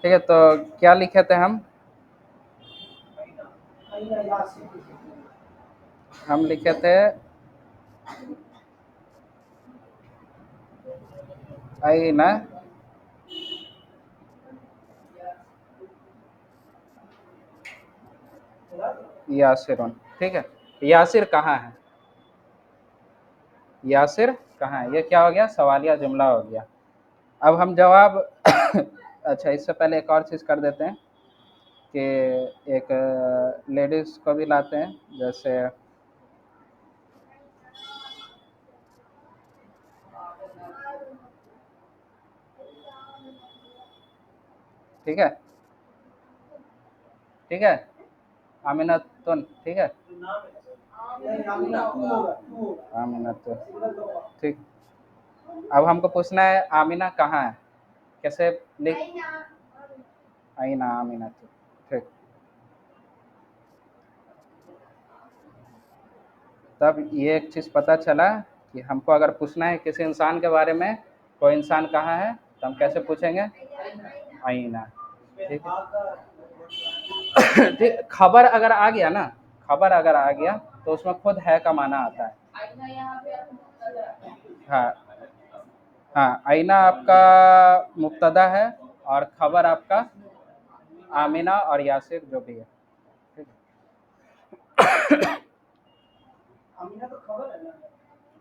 ठीक है, तो क्या लिखे थे हम लिखे थे आईना यासिरुन, ठीक है। यासिर कहाँ है, यासिर कहाँ है, ये क्या हो गया, सवालिया जुमला हो गया। अब हम जवाब अच्छा, इससे पहले एक और चीज़ कर देते हैं कि एक लेडीज़ को भी लाते हैं, जैसे ठीक है, ठीक है, आमिनतुन, ठीक है, आमिनतुन, ठीक। अब हमको पूछना है आमिना कहाँ है, कैसे लिख, आईना आमिनतुन, ठीक। तब ये एक चीज़ पता चला कि हमको अगर पूछना है किसी इंसान के बारे में, कोई इंसान कहाँ है, तो हम कैसे पूछेंगे, आईना, ठीक है। ठीक, खबर अगर आ गया ना, खबर अगर आ गया तो उसमें खुद है का माना आता है। हाँ हाँ, आईना आपका मुब्तदा है, और खबर आपका आमिना और यासिर जो भी है, ठीक है।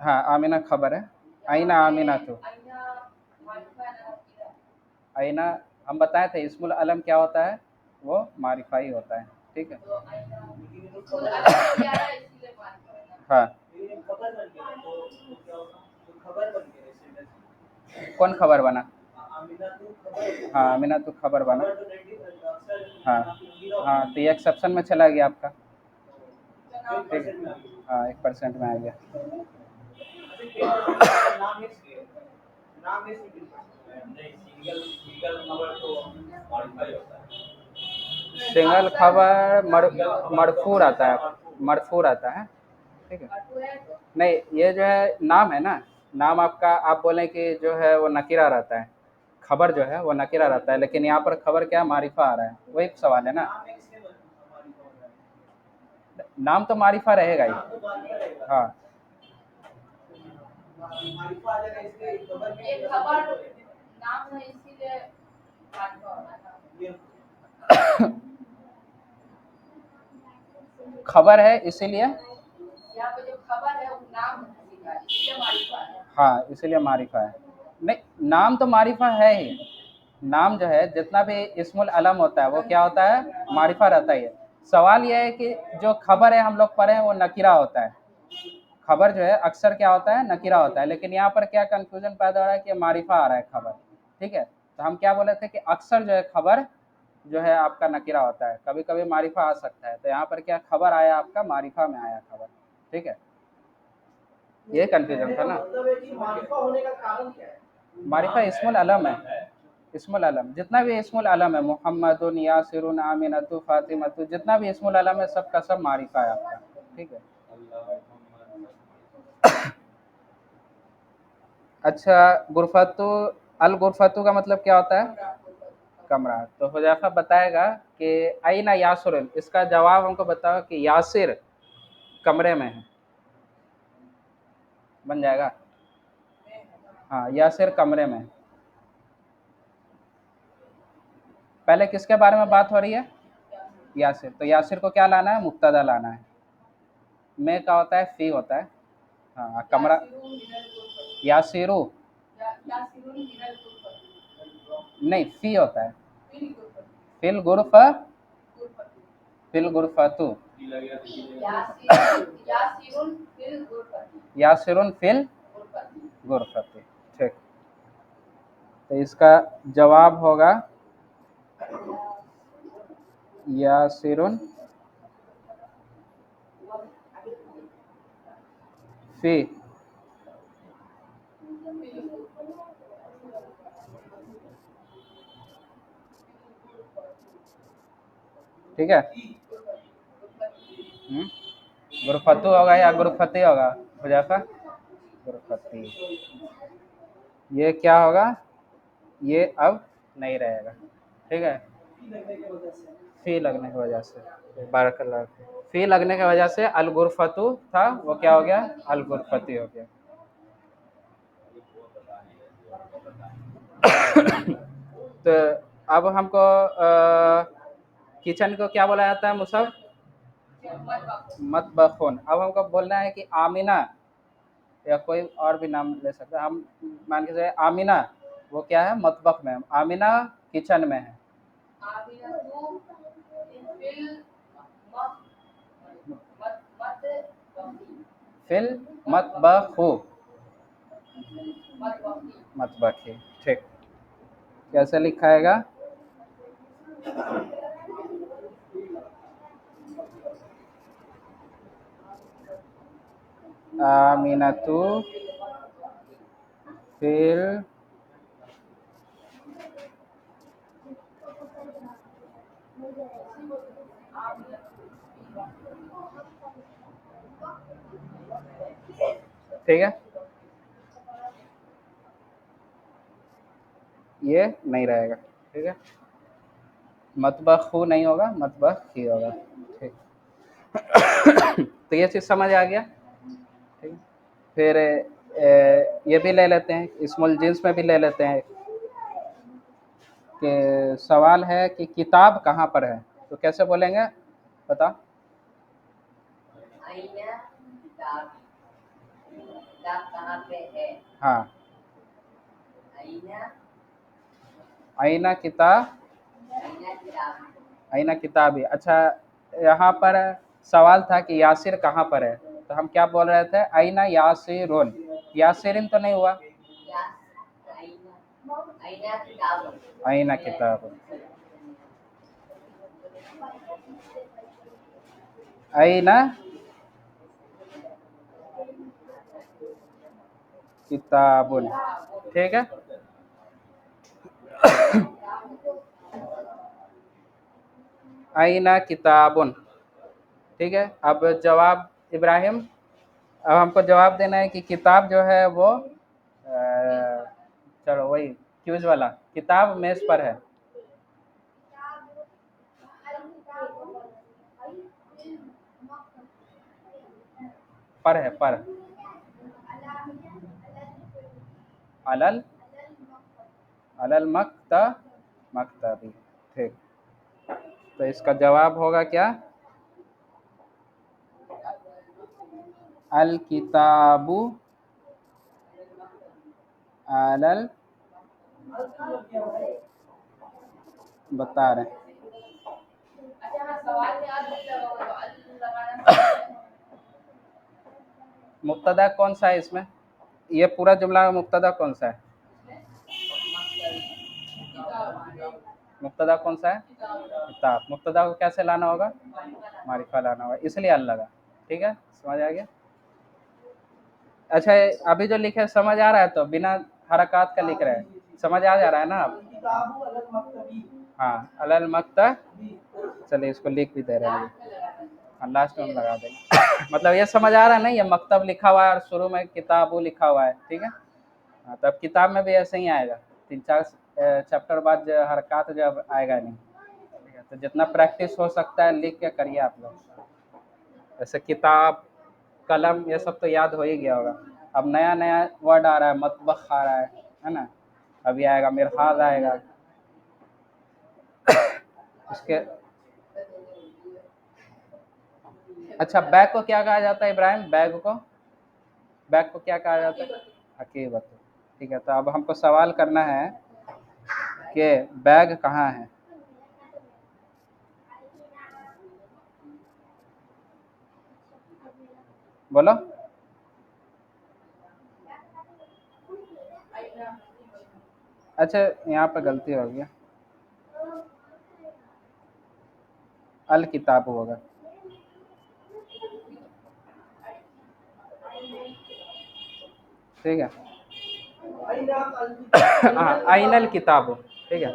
हाँ, आमिना खबर है, आईना आमिना तो, आईना हम बताए थे इस्मुल अलम क्या होता है, वो मारिफा ही होता है। ठीक है। हाँ। कौन खबर बना? हाँ अमीना तो खबर बना। हाँ हाँ, तो ये एक्सेप्शन में चला गया आपका। ठीक है। हाँ 1% में आ गया। सिंगल खबर मरफूर आता है, मरफूर आता है। ठीक है। नहीं ये जो है नाम है ना, नाम आपका आप बोलें कि जो है वो नकीरा रहता है, खबर जो है वो नकीरा रहता है, लेकिन यहाँ पर खबर क्या मारिफा आ रहा है, वही सवाल है ना। नाम तो मारिफा रहेगा ही। हाँ खबर है इसीलिए, हाँ इसीलिए मारिफा है। नहीं नाम तो मारिफा है ही, नाम जो है जितना भी इस्मुल अलम होता है वो क्या होता है, मारिफा रहता ही है। सवाल यह है कि जो खबर है हम लोग पढ़े हैं वो नकीरा होता है, खबर जो है अक्सर क्या होता है, नकीरा होता है, लेकिन यहाँ पर क्या कंफ्यूजन पैदा हो रहा है कि मारिफा आ रहा है खबर। ठीक है, तो हम क्या बोले थे कि अक्सर जो है खबर जो है आपका नकीरा होता है, कभी कभी मारिफा आ सकता है, तो यहाँ पर क्या खबर आया आपका मारिफा में आया खबर। ठीक है, ये कंफ्यूजन था ना। मारिफा इस्मुल अलम है, इस्मुल अलम जितना भी इस्मुल अलम है, मोहम्मदुन यासिरुन आमिनतु फातिमतु, जितना भी इस्मुल अलम है सबका सब मारिफा है आपका। ठीक है। अच्छा, गुरफतु, अल गुरफतु का मतलब क्या होता है, कमरा। तो हुजैफा बताएगा कि आईना यासुर, इसका जवाब हमको बताओ कि यासिर कमरे में है, बन जाएगा। हाँ यासिर कमरे में। पहले किसके बारे में बात हो रही है, यासिर, तो यासिर को क्या लाना है, मुब्तदा लाना है। में का होता है, फी होता है। हाँ कमरा, यासिरू, नहीं फी होता है, फिल गुरफ, फिल गुरफतु, यासिरुन फिल गुरफती। ठीक, तो इसका जवाब होगा यासिरुन फी। ठीक है। गुरफतु होगा या गुरफती होगा, हुजैफा? गुरफती। ये क्या होगा, ये अब नहीं रहेगा। ठीक है, फी लगने की वजह से, बारकल्लाह फी लगने की वजह से अल गुरफतु था वो क्या हो गया, अल गुरफती हो गया। तो अब हमको किचन को क्या बोला जाता है मुसब, मतबखुन। अब हमको बोलना है कि आमिना, या कोई और भी नाम ले सकते हैं हम, मान के चलिए आमिना वो क्या है, मतबख में है, आमिना किचन में है। फिल मतबखु, मतबखी। ठीक, कैसे लिखाएगा, आमिनतु फिल, ठीक है, ये नहीं रहेगा। ठीक है, मतबखु नहीं होगा, मतबख ही होगा। ठीक, तो ये चीज़ समझ आ गया। ठीक, फिर ये भी ले लेते हैं, स्मॉल जींस में भी ले लेते हैं कि सवाल है कि किताब कहाँ पर है, तो कैसे बोलेंगे, बता। हाँ आईना किताब, आईना किताबी। अच्छा, यहाँ पर सवाल था कि यासिर कहाँ पर है, तो हम क्या बोल रहे थे, आईना यासिरुन। यासिरिन तो नहीं हुआ, आईना किताब, आईना किताबुन। ठीक है, आईना किताबुन। ठीक है, अब जवाब इब्राहिम, अब हमको जवाब देना है कि किताब जो है वो चलो वही क्यूज वाला, किताब मेज पर है। पर है, पर, अलल, अलल मक्त, मक्तबी। ठीक, तो इसका जवाब होगा क्या, अल किताबु अलल, बता रहे हैं। मुब्तदा कौन सा है इसमें, ये पूरा जुमला में मुब्तदा कौन सा है, मुब्तदा कौन सा है, किताब। मुब्तदा को कैसे लाना होगा, मारिफा लाना होगा, इसलिए अल लगा। ठीक है, समझ आ गया। अच्छा, अभी जो लिखे समझ आ रहा है, तो बिना हरकत का लिख रहे हैं, समझ आ जा रहा है ना आप। हाँ, अलल मक्ता, चलिए इसको लिख भी दे रहे हैं, लास्ट में हम लगा देंगे। मतलब ये समझ आ रहा है ना, ये मकतब लिखा हुआ है और शुरू में किताबु लिखा हुआ है। ठीक है, हाँ, तो अब किताब में भी ऐसे ही आएगा, 3-4 चैप्टर बाद जो हरकत जो अब आएगा नहीं। ठीक है, तो जितना प्रैक्टिस हो सकता है लिख के करिए आप लोग। जैसे किताब, कलम, ये सब तो याद हो ही गया होगा। अब नया नया वर्ड आ रहा है, मतबख आ रहा है ना, अभी आएगा मिरहाज आएगा। उसके अच्छा, बैग को क्या कहा जाता है इब्राहिम, बैग को, बैग को क्या कहा जाता है, हकीबत। ठीक है, तो अब हमको सवाल करना है कि बैग कहाँ है, बोलो। अच्छा, यहाँ पर गलती हो गई, अल किताब होगा। ठीक है, हाँ, आइनल किताब। ठीक है,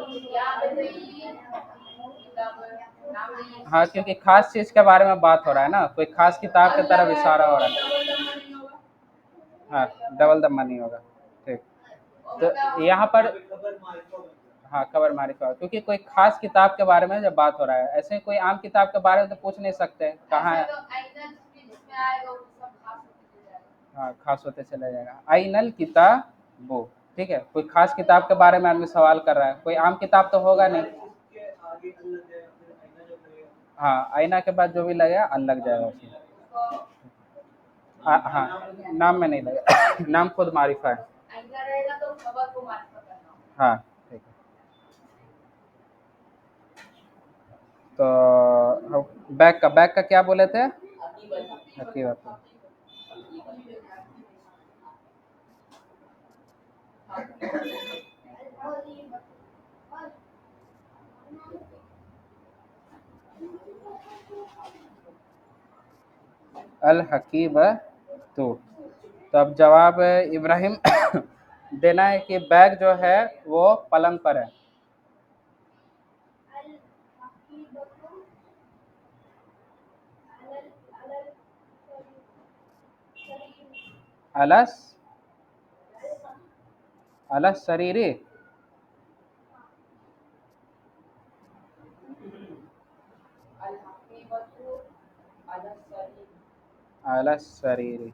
हाँ, क्योंकि खास चीज के बारे में बात हो रहा है ना, कोई खास किताब की तरफ इशारा हो रहा है। हाँ, डबल दम्मा नहीं होगा। ठीक, तो यहाँ पर हाँ, खबर मारिफा, क्योंकि कोई खास किताब के बारे में जब बात हो रहा है, ऐसे कोई आम किताब के बारे में तो पूछ नहीं सकते कहाँ है। हाँ, खास होते चला जाएगा, आइनल किताबो। ठीक है, कोई खास किताब के बारे में आदमी सवाल कर रहा है, कोई आम किताब तो होगा नहीं। हाँ, आईना के बाद जो भी लगेगा अल लग जाएगा उसमें। हाँ, नाम में नहीं लगेगा। नाम खुद मारिफा है। हाँ, ठीक है, तो बैग का क्या बोले थे, हकीकत। अल हकीब तो अब जवाब इब्राहिम देना है कि बैग जो है वो पलंग पर है। अलस, अलस शरीरी, अलस शरीरी।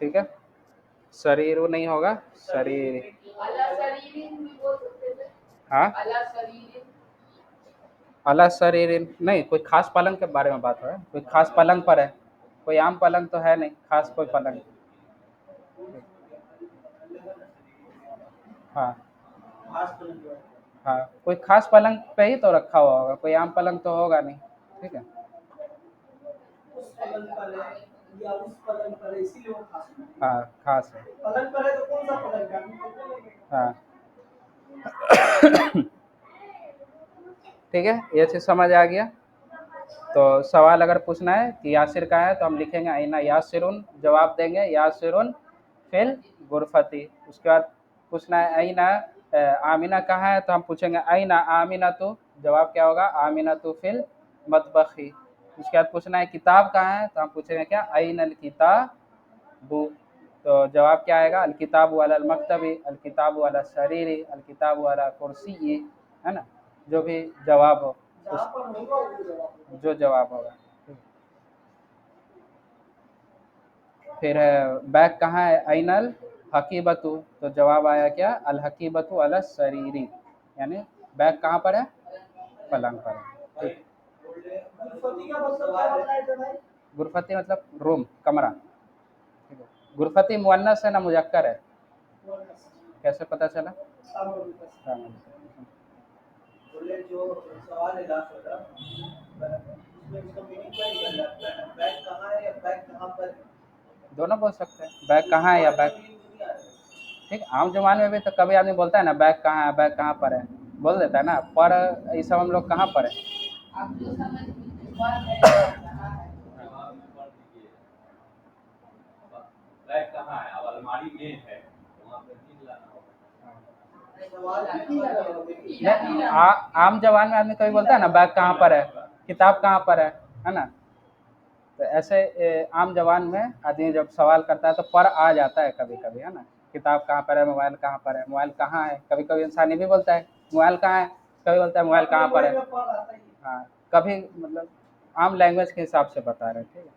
ठीक है, शरीर नहीं होगा, शरीर। हाँ, अला शरीर नहीं, कोई खास पलंग के बारे में बात हो रहा है, कोई खास पलंग पर है, कोई आम पलंग तो है नहीं, खास कोई पलंग। हाँ हाँ, कोई खास पलंग पे ही तो रखा हुआ होगा, कोई आम पलंग तो होगा नहीं। ठीक है। हाँ, खास है। हाँ। ठीक है, ये चीज़ समझ आ गया। तो सवाल अगर पूछना है कि यासिर कहाँ है, तो हम लिखेंगे आइना यासिरुन, जवाब देंगे यासिरुन फिल गुरफती। उसके बाद पूछना है आइना आमिना कहाँ है, तो हम पूछेंगे आइना आमिना तो, जवाब क्या होगा आमिना तो फिल मतबखी। उसके बाद पूछना है किताब कहाँ है, तो हम पूछेंगे क्या आइन अल किताबु, तो जवाब क्या आएगा अल किताबु अलल मकतबी, अल किताबु अला शरीरी, अल किताबु अला कुर्सी, है ना, जो भी जवाब हो जो जवाब होगा। फिर बैग कहाँ है अइनल हकीबतु, तो जवाब आया क्या अल हकीबतु अला शरीरी, यानी बैग कहाँ पर है पलंग पर है। ठीक। गुरफती मतलब रूम कमरा। ठीक है। गुरफती मुअन्नस है ना मुजक्कर है, कैसे पता चला? हाँ, दोनों बोल सकते हैं, बैग कहाँ है या बैग। ठीक, आम जुबान में भी तो कभी आदमी बोलता है ना बैग कहाँ है, बैग कहाँ पर है, बोल देता है ना, पर ये सब हम लोग कहाँ पर है। बैग कहाँ है, अब अलमारी में है, वहाँ पे चीज लाना होगा। आम जबान में आदमी कभी बोलता है ना बैग कहाँ पर है, किताब कहाँ पर है ना। तो ऐसे आम जबान में आदमी जब सवाल करता है तो पर आ जाता है कभी कभी, है ना। किताब कहाँ पर है, मोबाइल कहाँ पर है, मोबाइल कहाँ है, कभी कभी इंसान ये भी बोलता है मोबाइल कहाँ है, कभी बोलता है मोबाइल कहाँ पर है। हाँ, कभी मतलब आम लैंग्वेज के हिसाब से बता रहे हैं। ठीक है।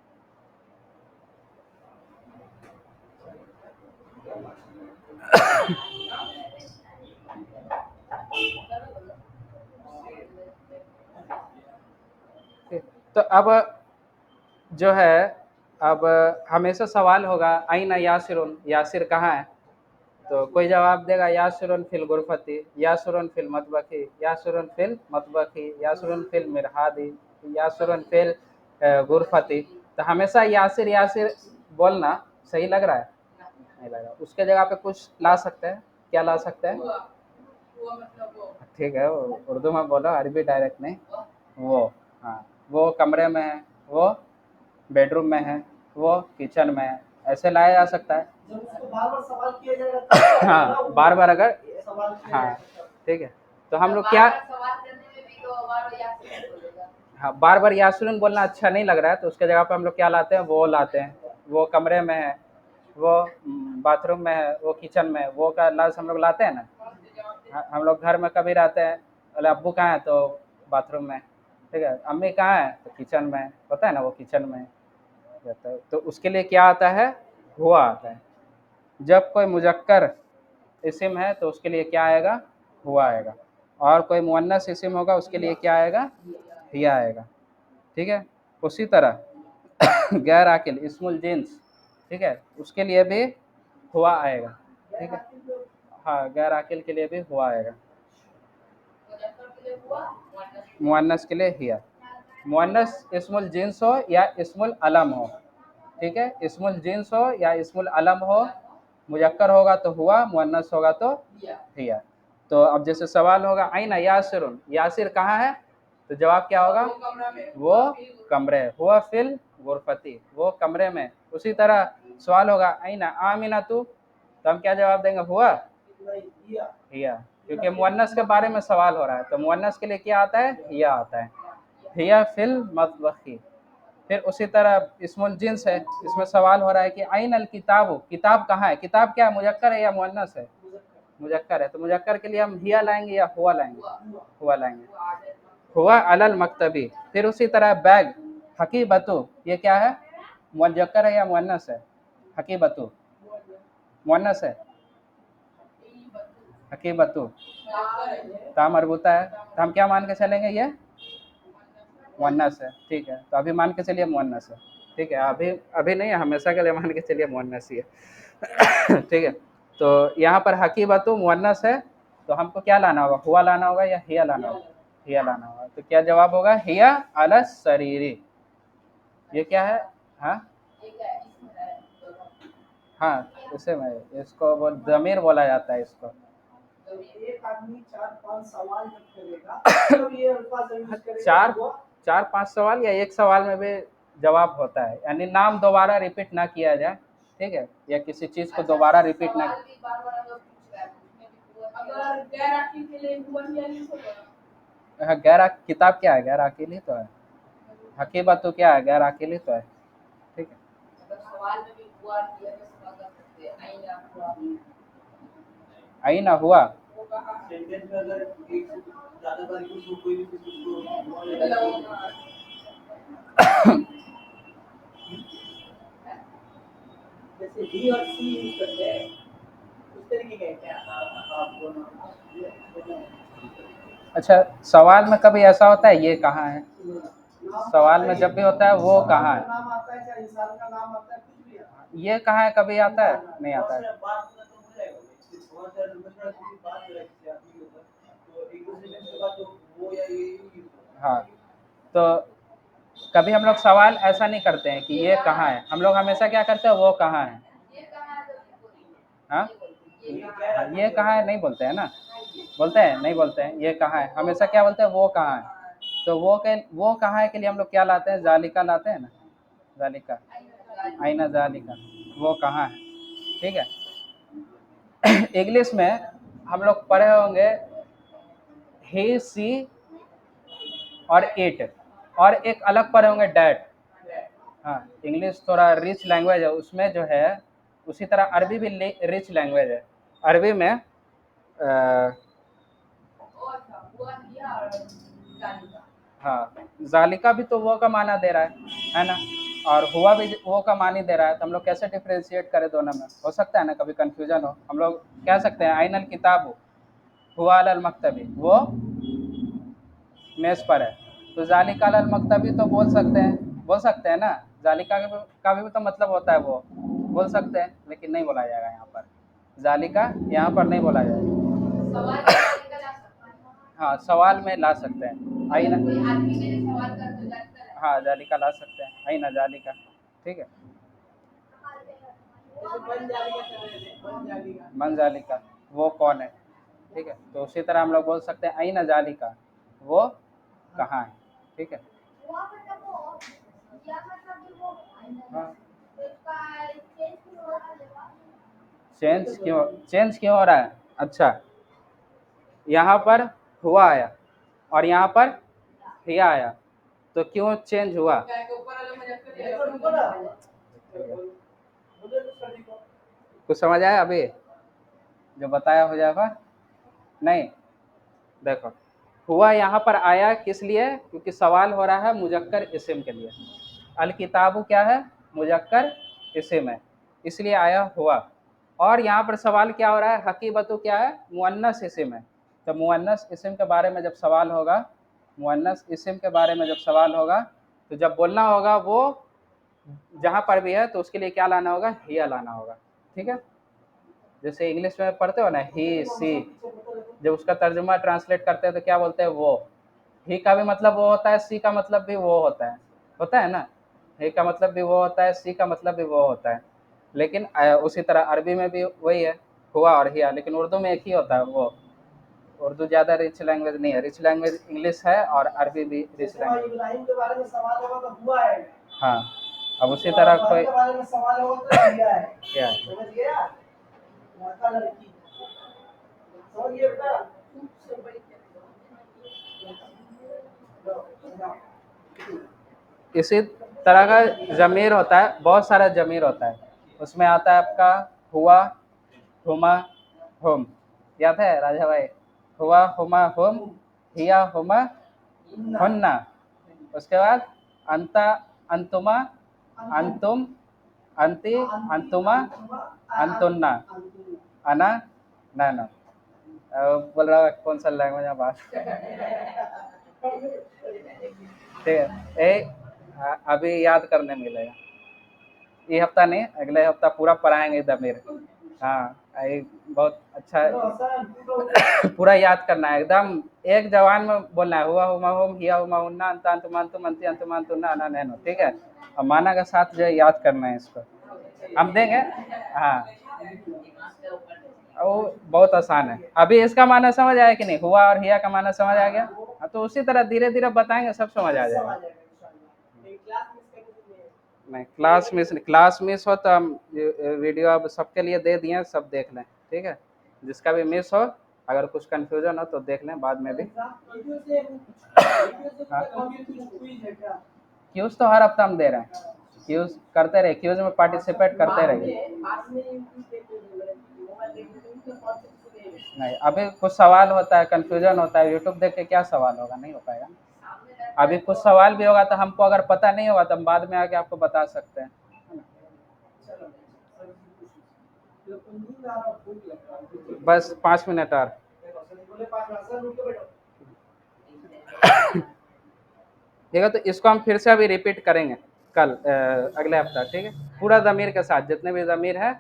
ठीक। तो अब जो है, अब हमेशा सवाल होगा आइना यासिरुन, यासिर कहाँ है, तो कोई जवाब देगा यासुरुन फिल गुरफती, यासुरुन फिल मतबखी, यासुरुन फिल मतबखी, यासुरुन फिल मिरहादी, यासुरुन फिल गुरफती। तो हमेशा यासिर यासिर बोलना सही लग रहा है? नहीं लग रहा, उसके जगह पे कुछ ला सकते हैं, क्या ला सकते हैं? ठीक है, उर्दू में बोलो, अरबी डायरेक्ट नहीं। वो, हाँ, वो कमरे में है, वो बेडरूम में है, वो किचन में है, ऐसे लाया जा सकता है। हाँ, बार बार अगर, हाँ, ठीक है। तो हम लोग क्या, हाँ, बार बार यासुन बोलना अच्छा नहीं लग रहा है, तो उसके जगह पे हम लोग क्या लाते हैं, वो लाते हैं। वो कमरे में है, वो बाथरूम में है, वो किचन में है, वो का लफ्ज़ हम लोग लाते हैं ना। हम लोग घर में कभी रहते हैं, बोले अब्बू कहाँ है, तो बाथरूम में। ठीक है, अम्मी कहाँ है, तो किचन में होता है ना, वो किचन में रहता है। तो उसके लिए क्या आता है, हुआ आता है। जब कोई मुजक्कर इस्म है तो उसके लिए क्या आएगा, हुआ आएगा। और कोई मुअन्नस इस्म होगा उसके लिए क्या आएगा, हिया आएगा। ठीक है। उसी तरह गैर आकिल इस्मुल जिन्स, ठीक है, उसके लिए भी हुआ आएगा। ठीक है। हाँ, गैर आकिल के लिए भी हुआ आएगा। मुअन्नस के लिए हिया। मुअन्नस इस्मुल जिन्स हो या इस्मुल अलम हो। ठीक है, इस्मुल जिन्स हो या इस्मुल अलम हो, मुजक्कर होगा तो हुआ, मुअन्नस होगा तो हिया। तो अब जैसे सवाल होगा आइना यासिरुन, यासिर कहाँ है, तो जवाब क्या होगा, वो कमरे, हुआ फिल गुरफती, वो कमरे में। उसी तरह सवाल होगा आइना आमिना तो हम क्या जवाब देंगे, हुआ हिया, क्योंकि मुअन्नस के बारे में सवाल हो रहा है, तो मुअन्नस के लिए क्या आता है, हिया आता है। हिया फिल मतबखी। फिर उसी तरह इस्मुल जिन्स है, इसमें सवाल हो रहा है कि आइन अल किताब, किताब कहाँ है, किताब क्या है, मुजक्कर है या मुअन्नस है, मुजक्कर है, तो मुजक्कर के लिए हम हिया लाएंगे या हुआ लाएंगे, हुआ लाएंगे। हुआ अलल मकतबी। फिर उसी तरह बैग हकीबतु, ये क्या है, मुजक्कर है या मुअन्नस है, हकीबतु मुअन्नस है, हकीबतु ता मरबूता है, तो हम क्या मान के चलेंगे, ये मुअन्नस है। ठीक है, तो अभी मान के चलिए मुअन्नस है। ठीक है, अभी अभी नहीं, हमेशा के लिए मान के चलिए मुअन्नस ही है। ठीक है। तो यहाँ पर हकीबतु मुअन्नस है, तो हमको क्या लाना होगा, हुआ लाना होगा या हिया लाना होगा, हिया लाना होगा। तो क्या जवाब होगा, हिया अला सरीरी। ये क्या है, हाँ हाँ, इसे में इसको जमीर बोला जाता है इसको। एक आदमी 4-5 सवाल जब करेगा तो ये अल्फाज यूज करेगा, चार पांच सवाल या एक सवाल में भी जवाब होता है, यानी नाम दोबारा रिपीट ना किया जाए, ठीक है, या किसी चीज को दोबारा रिपीट ना। हाँ, गैर किताब क्या है, गैर अकेली तो है, हकीबत तो क्या है, गैर अकेली तो है, ठीक है। आई ना हुआ, जैसे ही और सी यूज करते हैं उस तरीके का क्या आप। अच्छा, सवाल में कभी ऐसा होता है ये कहाँ है, सवाल में जब भी होता है वो कहाँ है, नाम आता है चाहे इंसान का नाम आता है, कुछ भी आता है, ये कहाँ है कभी आता है, नहीं आता है। हाँ, तो कभी हम लोग सवाल ऐसा नहीं करते हैं कि ये कहाँ है, हम लोग हमेशा क्या करते हैं, वो कहाँ है। हाँ, ये कहाँ है नहीं बोलते हैं ना, बोलते हैं नहीं बोलते हैं, ये कहाँ है, हमेशा क्या बोलते हैं, वो कहाँ है। तो वो कहाँ है के लिए हम लोग क्या लाते हैं, जालिका लाते हैं ना, जालिका, आईना जालिका, वो कहाँ है, ठीक है। इंग्लिश में हम लोग पढ़े होंगे ही सी और इट, और एक अलग पढ़े होंगे डैट। हाँ, इंग्लिश थोड़ा रिच लैंग्वेज है, उसमें जो है उसी तरह अरबी भी रिच लैंग्वेज है। अरबी में हाँ, जालिका भी तो वो का माना दे रहा है ना, और हुआ भी वो का मानी दे रहा है, तो हम लोग कैसे डिफ्रेंशिएट करें दोनों में, हो सकता है ना कभी कंफ्यूजन हो, हम लोग कह सकते हैं आइनल किताब हुआ अल मकतबी, वो मेज पर है, तो जालिका अल मकतबी तो बोल सकते हैं ना, जालिका का भी तो मतलब होता है वो, बोल सकते हैं, लेकिन नहीं बोला जाएगा यहाँ पर, जालिका यहाँ पर नहीं बोला जाएगा। हाँ, सवाल में ला सकते हैं, आई ना, हाँ जालिका ला सकते हैं, आई ना जालिका, ठीक है। मन जालिका, वो कौन है, ठीक है, तो उसी तरह हम लोग बोल सकते हैं आई ना जालिका, वो कहाँ है, ठीक है। हाँ, चेंज क्यों हो रहा है, अच्छा, यहाँ पर हुआ आया और यहाँ पर हिया आया, तो क्यों चेंज हुआ, कुछ समझ आया अभी जो बताया हो जाएगा, नहीं, देखो, हुआ यहाँ पर आया किस लिए, क्योंकि सवाल हो रहा है मुजक्कर इस्म के लिए, अल किताबु क्या है, मुजक्कर इस्म है, इसलिए आया हुआ। और यहाँ पर सवाल क्या हो रहा है, हकीबतु क्या है, मुअन्नस इस्म है, तो मुअन्नस इस्म के बारे में जब सवाल होगा, मुअन्नस इस्म के बारे में जब सवाल होगा, तो जब बोलना होगा वो जहाँ पर भी है, तो उसके लिए क्या लाना होगा, हिया लाना होगा, ठीक है। जैसे इंग्लिश में पढ़ते हो ना, ही सी, जब उसका तर्जुमा ट्रांसलेट करते हैं तो क्या बोलते हैं, वो, ही का भी मतलब वो होता है, सी का मतलब भी वो होता है ना, ही का मतलब भी वो होता है, सी का मतलब भी वो होता है, लेकिन उसी तरह अरबी में भी वही है, हुआ और हिया, लेकिन उर्दू में एक ही होता है वो, उर्दू ज़्यादा रिच लैंग्वेज नहीं है, रिच लैंग्वेज इंग्लिश है और अरबी भी रिच लैंग्वेज। इब्राहिम के बारे में सवाल होगा तो हुआ है, हाँ, अब उसी तरह कोई के बारे में सवाल होगा तो हिया है, क्या है, समझ गया, लड़का लड़की, समझ गया बेटा। इसी तरह का ज़मीर होता है, बहुत सारा ज़मीर होता है, उसमें आता है आपका हुआ, हुमा, हुम, याद है राजा भाई, हुआ, हुमा, हुम, हिया, हुमा, हुन्ना, उसके बाद अंता, अंतुमा, अंतुम, अंति, अंतुमा, अंतुन्ना, अना, नाना। बोल रहा है कौन सा लैंग्वेज में बात, ठीक है, अभी याद करने मिलेगा, ये हफ्ता नहीं, अगले हफ्ता पूरा पढ़ाएंगे दमीर, हाँ, बहुत अच्छा है। पूरा याद करना है एकदम, एक जवान में बोलना है, हुआ हुमा हुम हिया हुमा हुन्ना अंता अंतुमंतु मंती अंतुमंतुन्ना अना नैनो, ठीक है। और माना के साथ जो है याद करना है इसको, हम देंगे। हाँ, वो बहुत आसान है। अभी इसका माना समझ आया कि नहीं, हुआ और हिया का माना समझ आ गया। हाँ, तो उसी तरह धीरे धीरे बताएंगे, सब समझ आ जाएगा। नहीं, क्लास मिस हो तो हम वीडियो अब सबके लिए दे दिए, सब देख लें, ठीक है। जिसका भी मिस हो, अगर कुछ कंफ्यूजन हो तो देख लें बाद में भी। क्यूज तो हर हफ्ता हम दे रहे हैं, क्यूज करते रहे, क्यूज में पार्टिसिपेट करते रहिए। नहीं, अभी कुछ सवाल होता है, कंफ्यूजन होता है, यूट्यूब देख के क्या सवाल होगा, नहीं हो पाएगा। अभी कुछ सवाल भी होगा तो हमको अगर पता नहीं होगा तो हम बाद में आके आपको बता सकते हैं। बस 5 मिनट और। ठीक है, तो इसको हम फिर से अभी रिपीट करेंगे कल, अगले हफ्ता, ठीक है। पूरा ज़मीर के साथ, जितने भी ज़मीर है,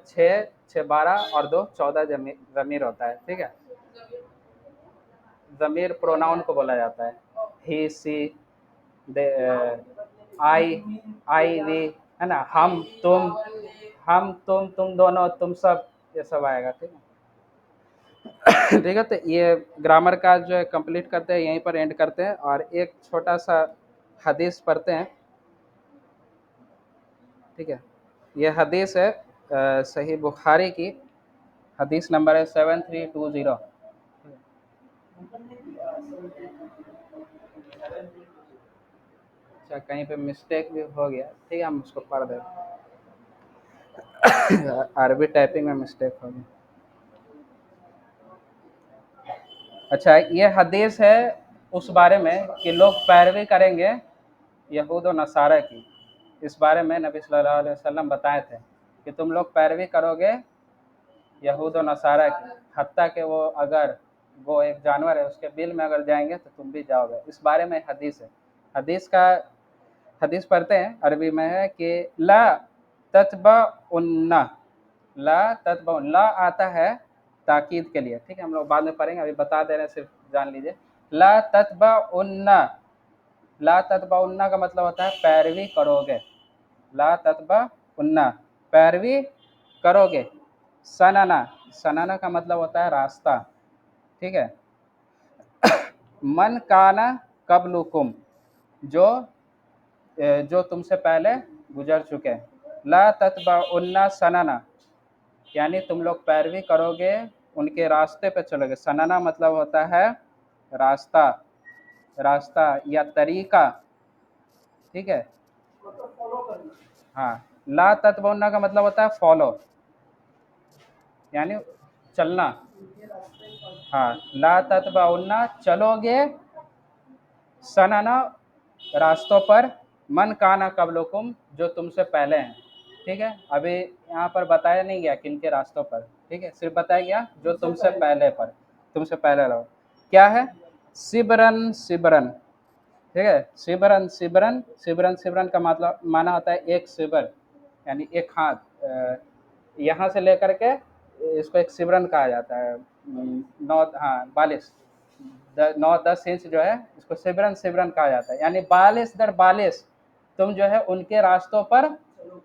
6 6 12 और 2 14 ज़मीर होता है, ठीक है। ज़मीर प्रोनाउन को बोला जाता है, ही सी, दे, आई आई वी, है ना, हम तुम दोनों, तुम सब, ये सब आएगा, ठीक है। ठीक है, तो ये ग्रामर का जो है कंप्लीट करते हैं, यहीं पर एंड करते हैं, और एक छोटा सा हदीस पढ़ते हैं, ठीक है। ये हदीस है सही बुखारी की, हदीस नंबर है 7320। अच्छा, कहीं पे मिस्टेक भी हो गया, ठीक है, हम उसको पढ़ दें। अरबी टाइपिंग में मिस्टेक हो गई। अच्छा, ये हदीस है उस बारे में कि लोग पैरवी करेंगे यहूद और नसारा की। इस बारे में नबी सल्लल्लाहु अलैहि वसल्लम बताए थे कि तुम लोग पैरवी करोगे यहूद और नसारा की, हत्ता कि वो, अगर वो एक जानवर है उसके बिल में अगर जाएंगे तो तुम भी जाओगे। इस बारे में हदीस है। हदीस का हदीस पढ़ते हैं, अरबी में है कि ला ततबउन्ना, ला ततबउन, ला आता है ताकीद के लिए, ठीक है, हम लोग बाद में पढ़ेंगे, अभी बता दे रहे हैं, सिर्फ जान लीजिए। ला ततबउन्ना, ला ततबउन्ना का मतलब होता है पैरवी करोगे, ला ततबउन्ना, पैरवी करोगे। सनाना, सनाना का मतलब होता है रास्ता, ठीक है। मन काना कबलुकुम, जो जो तुमसे पहले गुजर चुके। ला ततबउन्ना सनाना, यानी तुम लोग पैरवी करोगे, उनके रास्ते पे चलोगे। सनाना मतलब होता है रास्ता, रास्ता या तरीका, ठीक है। हाँ, ला ततबउन्ना का मतलब होता है फॉलो, यानी चलना। हाँ, ला ततबउन्ना चलोगे, सनाना रास्तों पर, मन काना कबलुकुम जो तुमसे पहले हैं, ठीक है। अभी यहाँ पर बताया नहीं गया किन के रास्तों पर, ठीक है, सिर्फ बताया गया जो तुमसे पहले पर, तुमसे पहले रहो। क्या है? सिबरन सिबरन, ठीक है। सिबरन सिबरन, सिबरन सिबरन का मतलब माना होता है एक सिबर, यानी एक हाथ, यहाँ से लेकर के इसको एक सिबरन कहा जाता है। 9, हाँ, 42, 9-10 इंच जो है इसको सिबरन सिबरन कहा जाता है, यानी 42 दर 42 तुम जो है उनके रास्तों पर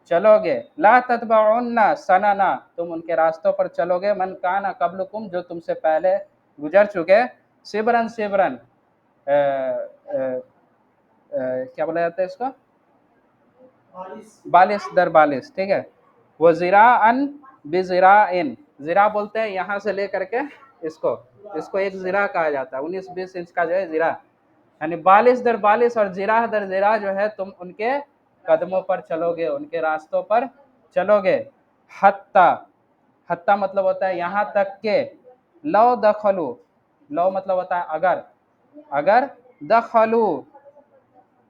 चलोगे। ला ततबउन्ना सनाना, तुम उनके रास्तों पर चलोगे, मन काना कबलुकुम जो तुमसे पहले गुजर चुके। सिबरन सिबरन, क्या बोला जाता है इसको, 42 दर 42, ठीक है। वो ज़िरा अन बिज़िरा इन, ज़िरा बोलते हैं यहाँ से लेकर के इसको, इसको एक ज़िरा कहा जाता है, 19-20 इंच का जो है ज़िरा, यानी 42 दर 42 और ज़िरा दर ज़िरा जो है तुम उनके कदमों पर चलोगे, उनके रास्तों पर चलोगे। हत्ता, हत्ता मतलब होता है यहाँ तक के। लो दखलू, लो मतलब होता है अगर, अगर दखलू,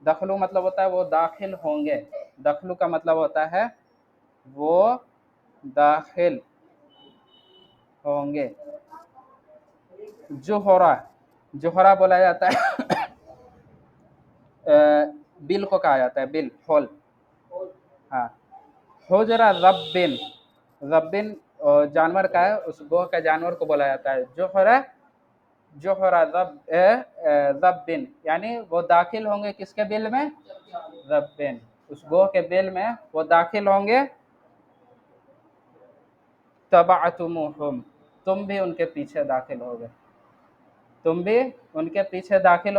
दखलू मतलब होता है वो दाखिल होंगे, दखलू का मतलब होता है वो दाखिल होंगे। जोहरा, जोहरा बोला जाता है बिल को कहा जाता है, बिल, होल। हाँ, हुजरा रब्बिन, रब्बिन जानवर का है, उस गोह का जानवर को बोला जाता है जोहरा। जोहरा रब्बिन, यानी वो दाखिल होंगे किसके बिल में? रब्बिन, उस गोह के बिल में वो दाखिल होंगे। तबअतुमुहुम, तुम भी उनके पीछे दाखिल हो गए, तुम भी उनके पीछे दाखिल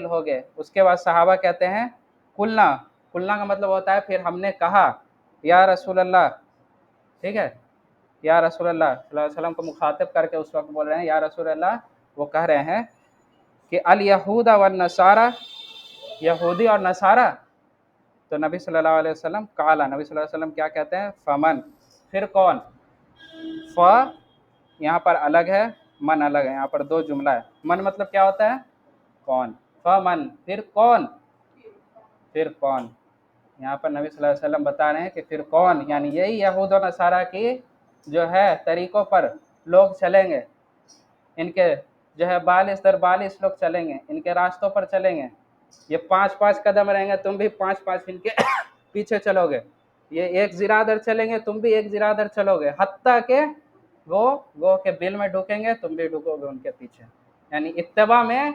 हो गए। उसके बाद सहाबा कहते हैं कुलना, कुलना का मतलब होता है फिर हमने कहा, या रसूल अल्लाह, ठीक है, या रसूल अल्लाह सल्लल्लाहु अलैहि वसल्लम को मुखातिब करके उस वक्त बोल रहे हैं या रसूल अल्लाह। वो कह रहे हैं कि अल यहूदा व नसारा, यहूदी और नसारा। तो नबी सल्लल्लाहु अलैहि वसल्लम काला, नबी सल्लल्लाहु अलैहि वसल्लम क्या कहते हैं? फमन, फिर कौन? फ यहाँ पर अलग है, मन अलग है, यहाँ पर दो जुमला है। मन मतलब क्या होता है? कौन। फमन, फिर कौन? फिर कौन। यहाँ पर नबी सल्लल्लाहु अलैहि वसल्लम बता रहे हैं कि फिर कौन, यानी यही यहूद और नसारा की जो है तरीकों पर लोग चलेंगे, इनके जो है 42 दर 42 लोग चलेंगे, इनके रास्तों पर चलेंगे। ये 5-5 कदम रहेंगे, तुम भी 5-5 इनके पीछे चलोगे। ये एक जिरा दर चलेंगे, तुम भी एक जिरा दर चलोगे, हत्ता के वो गो के बिल में ढुकेंगे, तुम भी ढुकोगे उनके पीछे। यानी इत्तबा में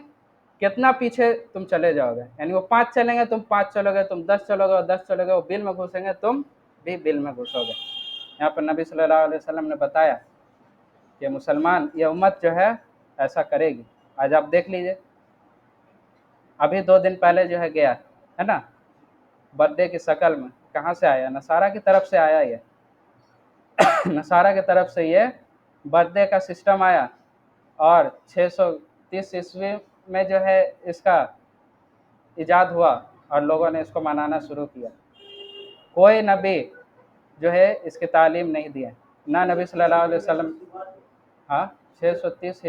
कितना पीछे तुम चले जाओगे, यानी वो 5 चलेंगे, तुम 5 चलोगे, तुम 10 चलोगे, और 10 चलोगे, वो बिल में घुसेंगे, तुम भी बिल में घुसोगे। यहाँ पर नबी सल्लल्लाहु अलैहि वसल्लम ने बताया कि मुसलमान, ये उम्मत जो है ऐसा करेगी। आज आप देख लीजिए, अभी 2 दिन पहले जो है गया है ना, बर्थडे की शक्ल में, कहाँ से आया? नसारा की तरफ से आया ये नसारा की तरफ से ये बर्थडे का सिस्टम आया, और 630 ईस्वी में जो है इसका इजाद हुआ, और लोगों ने इसको मनाना शुरू किया। कोई नबी जो है इसकी तालीम नहीं दिए, ना नबी सल्लल्लाहु अलैहि वसल्लम। हाँ, 630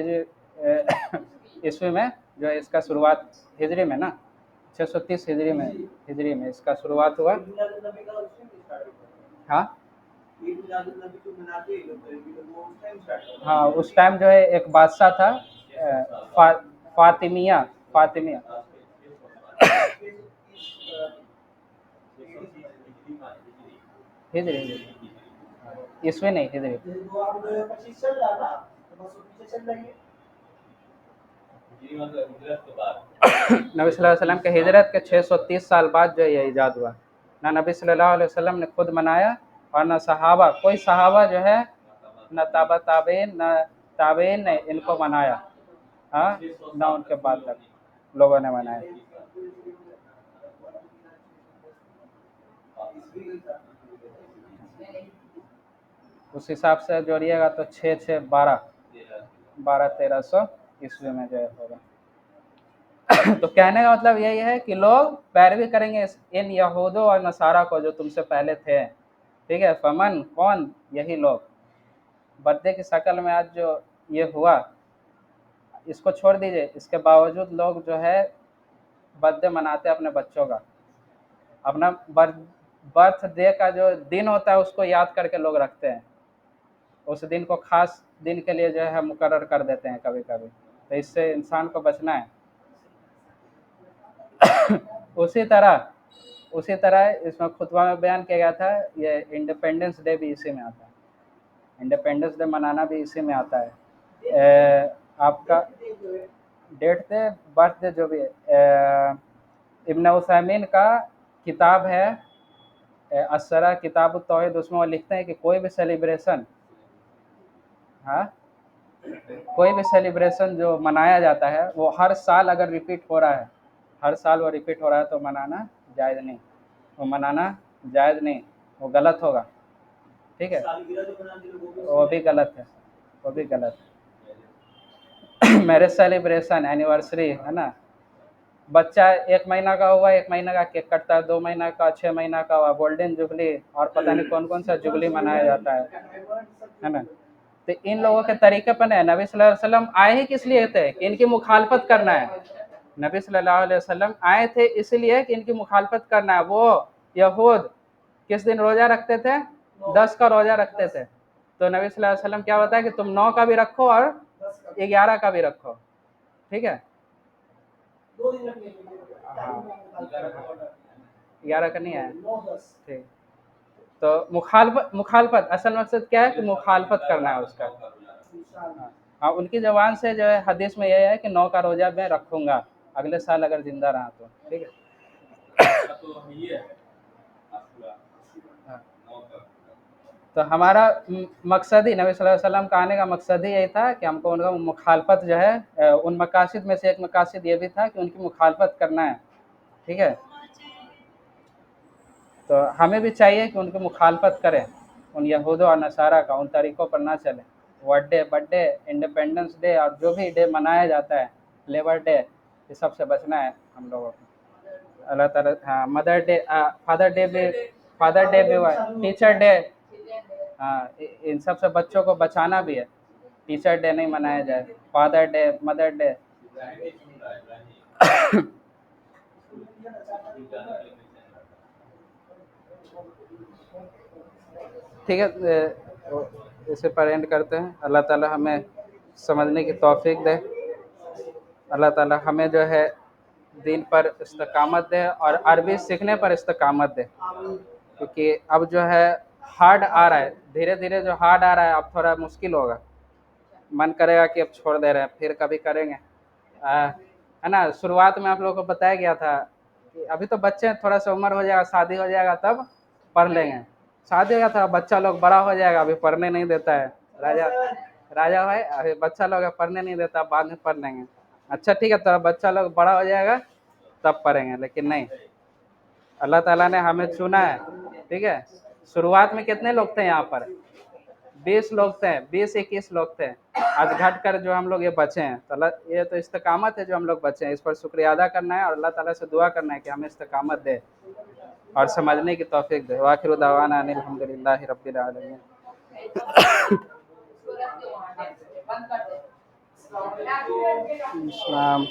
ईस्वी में जो है इसका शुरुआत, हिजरी में ना, 630 हिजरी में इसका शुरुआत हुआ। हाँ हाँ, उस टाइम जो है एक बादशाह था, फा, फातिमिया, फातिमिया। हिजरी, हिजरी, ईस्वी नहीं, हिजरी। नबी सल्लल्लाहु अलैहि वसल्लम के हिजरत के 630 साल बाद जो ये ईजाद हुआ। ना नबी सल्लल्लाहु अलैहि वसल्लम ने खुद मनाया, और न सहाबा, कोई सहाबा जो है न ताबा ताबीन, न ताबीन ने इनको मनाया। हाँ, न उनके बाद तक लोगों ने मनाया। उस हिसाब से जोड़िएगा तो 6-6-12 ईस्वी में जो है होगा। तो कहने का मतलब यही है कि लोग पैरवी करेंगे इन यहूदों और नसारा को जो तुमसे पहले थे, ठीक है। फमन, कौन? यही लोग। बर्थडे की शक्ल में आज जो ये हुआ, इसको छोड़ दीजिए, इसके बावजूद लोग जो है बर्थडे मनाते हैं अपने बच्चों का, अपना बर्थडे का जो दिन होता है उसको याद करके लोग रखते हैं, उस दिन को खास दिन के लिए जो है मुकर्रर कर देते हैं कभी कभी। तो इससे इंसान को बचना है। उसी तरह उसी तरह इसमें खुतबा में बयान किया गया था, ये इंडिपेंडेंस डे भी इसी में आता है, इंडिपेंडेंस डे मनाना भी इसी में आता है। आपका डेट थे, बर्थडे जो भी है, इब्न उथैमीन का किताब है असरा किताब तौहीद, उसमें वो लिखते हैं कि कोई भी सेलिब्रेशन, हाँ, कोई भी सेलिब्रेशन जो मनाया जाता है वो हर साल अगर रिपीट हो रहा है, हर साल वो रिपीट हो रहा है, तो मनाना जायज़ नहीं, वो मनाना जायज़ नहीं, वो गलत होगा, ठीक है, वो भी गलत है, वो भी गलत है। मैरिज सेलिब्रेशन, एनिवर्सरी है ना, बच्चा 1 महीना का हुआ, 1 महीना का केक कटता है, 2 महीना का, 6 महीना का हुआ, गोल्डन जुबली, और पता नहीं कौन कौन सा जुबली मनाया जाता है ना। तो इन लोगों के तरीके पर है, नबी सल्लल्लाहु अलैहि वसल्लम आए ही किस लिए थे? कि इनकी मुखालफत करना है। नबी सल्लल्लाहु अलैहि वसल्लम आए थे इसलिए कि इनकी मुखालफत करना है। वो यहूद किस दिन रोजा रखते थे? 10 का रोजा रखते थे। तो नबी सल्लल्लाहु अलैहि वसल्लम क्या बताया कि तुम 9 का भी रखो और 11 का भी रखो, ठीक है। हाँ, 11 का नहीं है, ठीक। तो मुखालफत मुखालफत असल मकसद क्या है कि मुखालफत करना है उसका। हाँ, हाँ, उनकी ज़बान से जो है हदीस में ये है कि 9 का रोज़ा मैं रखूँगा, अगले साल अगर ज़िंदा रहा तो, ठीक है? हाँ, तो हमारा मकसद ही नबी सल्लल्लाहु अलैहि वसल्लम का आने का मकसद ही यही था कि हमको उनका मुखालफत जो है उन मकासद में से एक मकासद ये भी था कि उनकी मुखालफत करना है, ठीक है? तो हमें भी चाहिए कि उनकी मुखालफत करें, उन यहूद और नसारा का, उन तरीक़ों पर ना चलें। बर्थडे, इंडिपेंडेंस डे और जो भी डे मनाया जाता है, लेबर डे, ये सब से बचना है हम लोगों को। अल्लाह ताला हाँ, फादर डे भी हुआ है, टीचर डे, हाँ, इन सब से बच्चों को बचाना भी है। टीचर डे नहीं मनाया जाए, फादर डे, मदर डे। ठीक है, इसे पर एंड करते हैं। अल्लाह ताला हमें समझने की तौफीक दे। अल्लाह ताला हमें जो है दीन पर इस्तकामत दे और अरबी सीखने पर इस्तकामत दे, क्योंकि अब जो है हार्ड आ रहा है, धीरे धीरे जो हार्ड आ रहा है अब थोड़ा मुश्किल होगा। मन करेगा कि अब छोड़ दे रहे हैं, फिर कभी करेंगे। है ना, शुरुआत में आप लोगों को बताया गया था कि अभी तो बच्चे हैं, थोड़ा सा उम्र हो जाएगा, शादी हो जाएगा तब पढ़ लेंगे। शादी हो गया था, बच्चा लोग बड़ा हो जाएगा, अभी पढ़ने नहीं देता है। राजा राजा भाई, अभी बच्चा लोग पढ़ने नहीं देता, बाद में पढ़ लेंगे। अच्छा ठीक है, तो बच्चा लोग बड़ा हो जाएगा तब पढ़ेंगे, लेकिन नहीं, अल्लाह ताला ने हमें चुना है, ठीक है? शुरुआत में कितने लोग थे यहाँ पर? 20 लोग थे, 20-21 लोग थे। आज घट कर जो हम लोग ये बचे हैं, तो अल्लाह, ये तो इस्तकामत है जो हम लोग बचे हैं, इस पर शुक्रिया अदा करना है और अल्लाह ताला से दुआ करना है कि हमें इस्तकामत दे और समझने की तौफीक दे। वाखिर दावाना अनिल हम्दुलिल्लाहि रब्बिल आलमीन। इस्लाम।